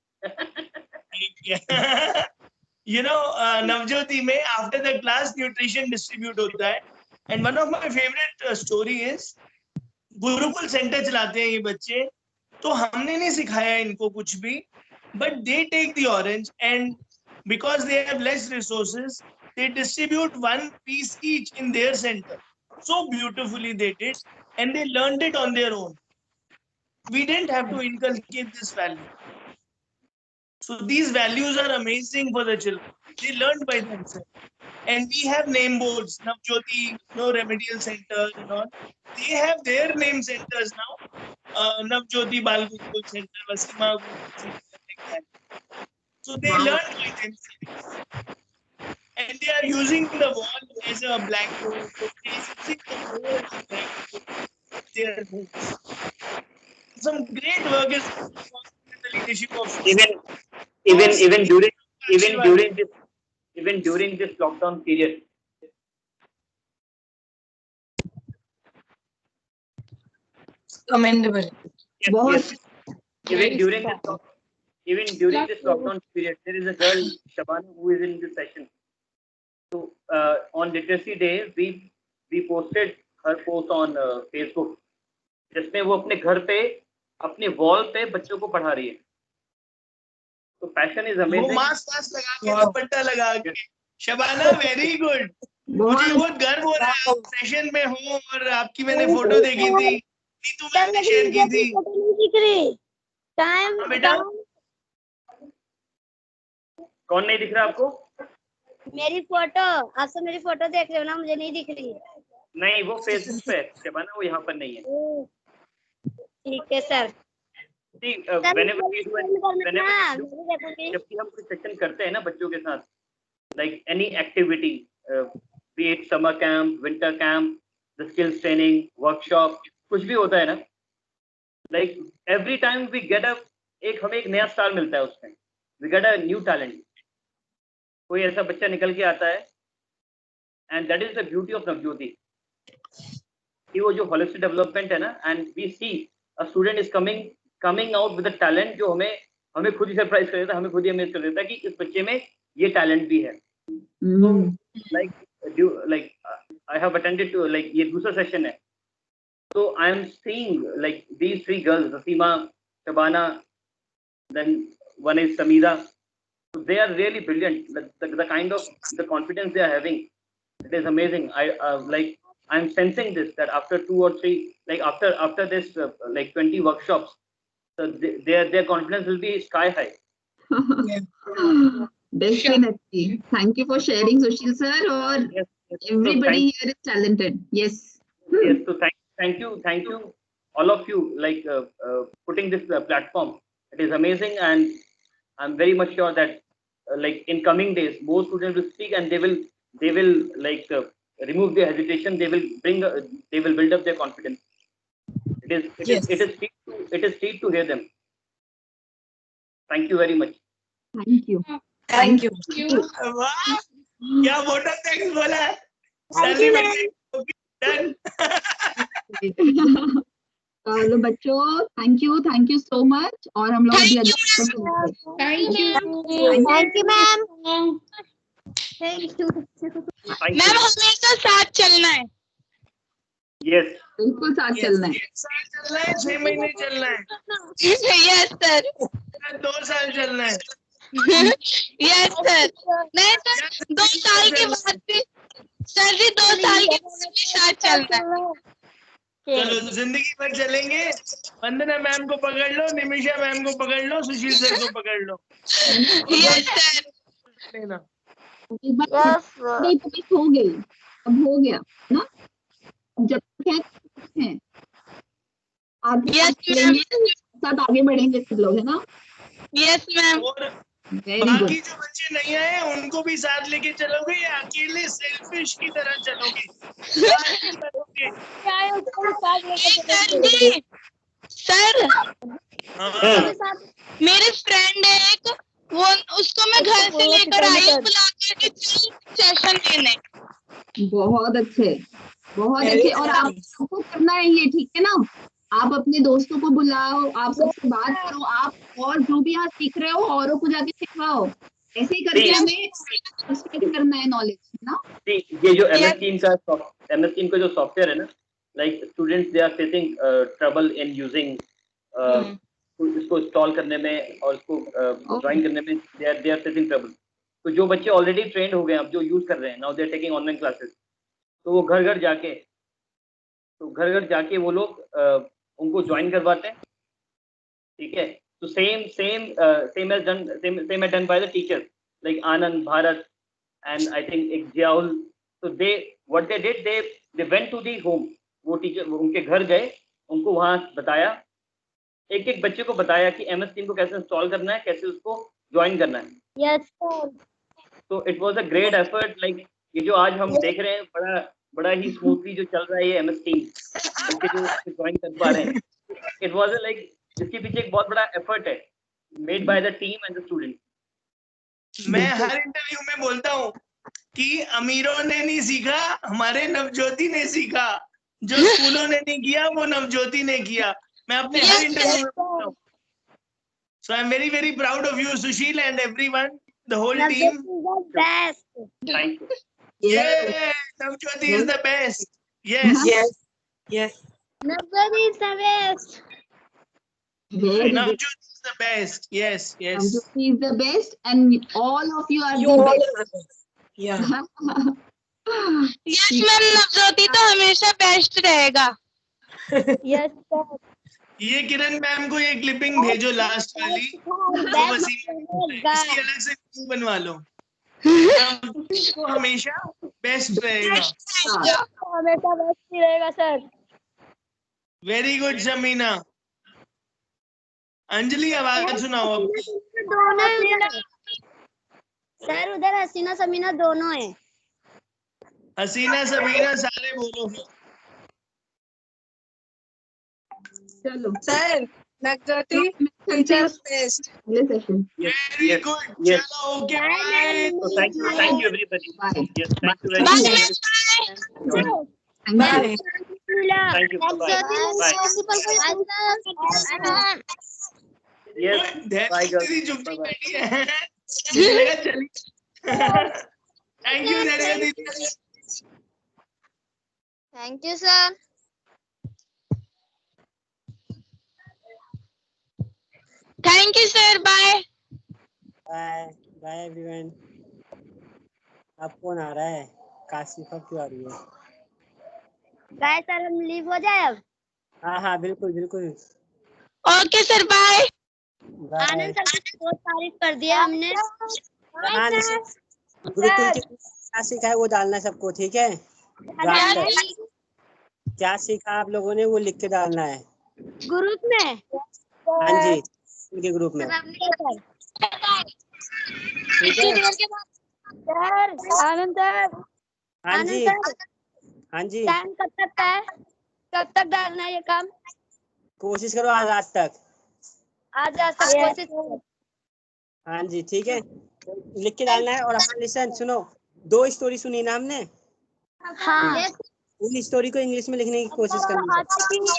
You know, Navjyoti में after the class nutrition distribute होता है, and one of my favorite story is Gurukul centre चलाते हैं ये बच्चे, तो हमने नहीं सिखाया इनको कुछ भी, but they take the orange and because they have less resources, they distribute one piece each in their center. So beautifully they did, and they learned it on their own. We didn't have to inculcate this value. So these values are amazing for the children. They learned by themselves. And we have name boards, Navjyoti, no remedial center and all. They have their name centers now. Navjyoti Bal Gurukul Center, Vasima Gurukul Center, like that. So they learn by themselves. And they are using the wall as a blackboard. So they are using the board as a blackboard. Their books. Some great work is the leadership of even during this lockdown period. Commendable. बहुत Even during this lockdown period, there is a girl, Shabana, who is in this session. So on Literacy Day, we posted her post on Facebook, जिसमें वो अपने घर पे अपने wall पे बच्चों को पढ़ा रही है। तो पैशन इज अमेजिंग। वो मास्क लगा के दुपट्टा लगा के। Shabana very good. मुझे बहुत गर्व हो रहा है आप सेशन में हो और आपकी मैंने फोटो देखी थी, नीतू मैम ने शेयर की थी। दिख रही टाइम बेटा कौन नहीं दिख रहा आपको? मेरी फोटो, आप सब मेरी फोटो देख रहे हो ना, मुझे नहीं दिख रही है। नहीं, वो फेसबुक पे है शबाना, वो यहाँ पर नहीं है। ठीक है सर। जब भी हम कोई सेशन करते हैं ना बच्चों के साथ, like any activity, be it summer camp, winter camp, the skills training, workshop, कुछ भी होता है ना, like every time we get हमें एक नया स्टार मिलता है उसमें, we get a new talent. कोई ऐसा बच्चा निकल के आता है, and that is the beauty of Navjyoti कि वो जो होलिस्टिक डेवलपमेंट है ना, and we see a student is coming out with a talent जो हमें खुद ही सरप्राइज कर देता है, हमें खुद ही अमेज कर देता है कि इस बच्चे में ये टैलेंट भी है। तो like I have attended to, like ये दूसरा सेशन है, तो I am seeing like these three girls, Rasima, Shabana, then one is Samira, they are really brilliant. The kind of the confidence they are having, it is amazing. I'm sensing this, that after 2 or 3, like after this like 20 workshops, so their confidence will be sky high. Definitely. Thank you for sharing, Sushil sir. Or yes. Everybody here is talented. Yes. Yes. So thank you, all of you, like putting this platform. It is amazing, and I'm very much sure that like in coming days, more students will speak, and they will like remove their hesitation. They will build up their confidence. It is sweet to hear them. Thank you very much. Thank you. Thank you. वाह, क्या vote of thanks बोला है। Salary done. चलो बच्चों, thank you so much. और हम लोग अभी थैंक यू मैम। मैम हमेशा साथ चलना है। Yes. बिल्कुल साथ चलना है। 1 साल चलना है, 6 महीने चलना है, यस सर, 2 साल चलना है। यस सर, नहीं सर 2 साल के बाद भी सर जी 2 साल के बाद भी साथ चलना है। चलो जिंदगी भर चलेंगे। वंदना मैम को पकड़ लो, निमिषा मैम को पकड़ लो, सुशील सर को पकड़ लो। यस सर, लेना एक बार नहीं तो हो गई, अब हो गया ना, अब जब तक है आगे Yes, चलेंगे, साथ आगे बढ़ेंगे सब लोग, है ना। यस मैम, और वेरी गुड। बाकी जो बच्चे नहीं आए उनको भी साथ लेके चलोगे या अकेले सेल्फिश की तरह चलोगे? साथ में चलोगे? सर जी, सर हाँ, मेरे फ्रेंड है एक, वो उसको मैं घर से लेकर आई हूँ बुला के सेशन लेने। बहुत अच्छे, बहुत अच्छे। और आपको करना है ये, ठीक है ना। आप अपने दोस्तों को बुलाओ, आप सबसे बात करो, आप और जो भी यहाँ सीख रहे हो औरों को जाके सिखाओ। ऐसे ही करके हमें स्प्रेड करना है नॉलेज, है ना। ये जो MS Team का जो सॉफ्टवेयर है ना, like students they are facing trouble in using इसको इंस्टॉल करने में और इसको ज्वाइन करने में, दे आर फेसिंग ट्रबल। तो जो बच्चे ऑलरेडी ट्रेंड हो गए, अब जो यूज कर रहे हैं, now they are taking online classes, तो वो घर घर जाके वो लोग उनको ज्वाइन करवाते हैं, ठीक है। तो same as done by the teachers like Anand, Bharat and I think एक जियाउल। तो they what they did, they went to the home. वो टीचर उनके घर गए, उनको वहां बताया, एक एक बच्चे को बताया कि MS Team को कैसे इंस्टॉल करना है, कैसे उसको ज्वाइन करना है। Yes sir. तो it was a great effort. Like ये जो आज हम देख रहे हैं, बड़ा ही स्मूथली जो चल रहा है ये MS Team, उनके जो ज्वाइन कर पा रहे हैं, इट वाज लाइक इसके पीछे एक बहुत बड़ा एफर्ट है made by the team and the student. मैं हर इंटरव्यू में बोलता हूँ कि अमीरों ने नहीं सीखा, हमारे नवज्योति ने सीखा। जो स्कूलों ने नहीं किया वो नवज्योति ने किया। मैं अपने हर इंटरव्यू में बोलता हूँ। So I'm very very proud of you, Sushil, and everyone, the whole team. Best. Thank you. Yeah, Navjyoti is the best. Yes. Yes. Nobody is the best. Very good. Navjyoti is the best. Yes. Navjyoti is the best and all of you are You the all best. are the best. Yeah. Yes ma'am, Navjyoti तो हमेशा best रहेगा। Yes sir. ये किरण ma'am को ये clipping भेजो last वाली, जो वसीम इसकी अलग से वीडियो बनवा लो। तो हमेशा बेस्ट रहेगा। हमेशा बेस्ट ही रहेगा sir. Very good Shamina. Anjali आवाज सुनाओ अब। दोनों उधर सर, उधर हसीना समीना दोनों है। हसीना सबीना सारे बोलो। चलो सर, नवज्योति टीचर्स बेस्ट। अगले सेशन। Very good. Yes. चलो okay bye. So thank you everybody. Bye. Yes, thank you very bye much. Bye. Thank you. Thank you. Bye. Yes. Bye girls. तेरी चुप्पी Bye bye. बैठी है। मुझे लगा चली। थैंक यू रेडियो दीदी। Thank you sir. Thank you sir, bye. Bye bye everyone. अब कौन आ रहा है? काशिफा क्यों आ रही है? बाय सर, हम लीव हो जाए अब। हाँ हाँ बिल्कुल बिल्कुल। Okay sir, bye. Bye. Anand sir की बहुत तारीफ कर दिया हमने। हाँ गुरुकुल की क्या सीखा है वो डालना है सबको, ठीक है? क्या सीखा आप लोगों ने वो लिख के डालना है ग्रुप में। हाँ जी, उनके ग्रुप में, ठीक है? सर आनंद सर, हाँ जी हाँ जी। टाइम कब तक का है? कब तक डालना है ये काम? कोशिश करो आज रात तक। आज तक कोशिश करो। हाँ जी ठीक है, लिख के डालना है। और हाँ लिसन सुनो, 2 स्टोरी सुनी ना हमने, हाँ। उन स्टोरी को इंग्लिश में लिखने की कोशिश करनी है।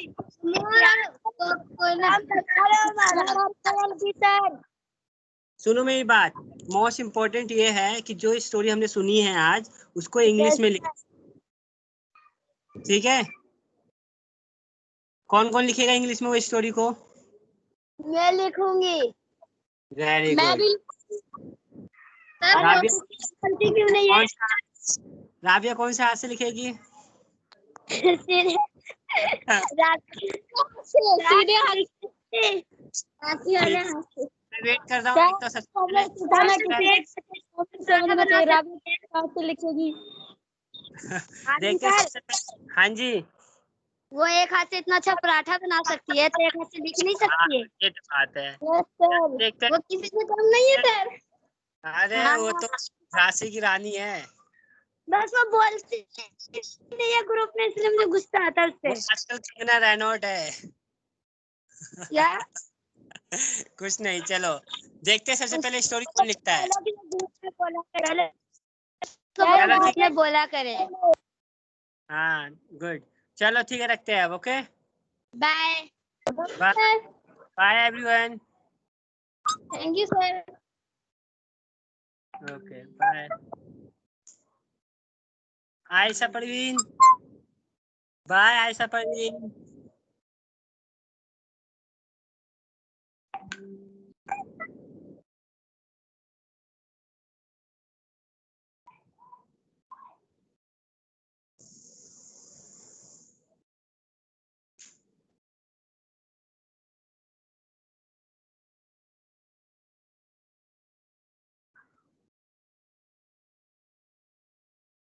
सुनो मेरी बात, मोस्ट इम्पोर्टेंट ये है कि जो स्टोरी हमने सुनी है आज उसको इंग्लिश में लिख, ठीक है? कौन कौन लिखेगा इंग्लिश में वो स्टोरी को? मैं लिखूंगी। वेरी मैं गुड। भी। सर गलती क्यों नहीं है? राबिया कौन से हाथ से लिखेगी? सीधे सीधे हाथ से। मैं वेट कर रहा हूँ। एक तो सबसे पहले लिखेगी। देखते हैं सबसे पहले। हाँ जी, वो एक हाथ से इतना अच्छा पराठा बना सकती है, तो एक हाथ से लिख नहीं सकती है। ये तो बात है। सर देखते वो किसी से कम नहीं है सर। अरे वो तो झांसी की रानी है। बस वो बोलती नहीं है ग्रुप में, इसलिए मुझे गुस्सा आता है वो उससे। आजकल कंगना रनौट है। क्या? कुछ नहीं, चलो देखते हैं सबसे पहले स्टोरी कौन लिखता है। बोला करे। हाँ गुड, चलो ठीक है, रखते हैं अब। Okay, bye bye everyone. Thank you sir. Okay bye. Ayesha Parveen, bye Ayesha Parveen.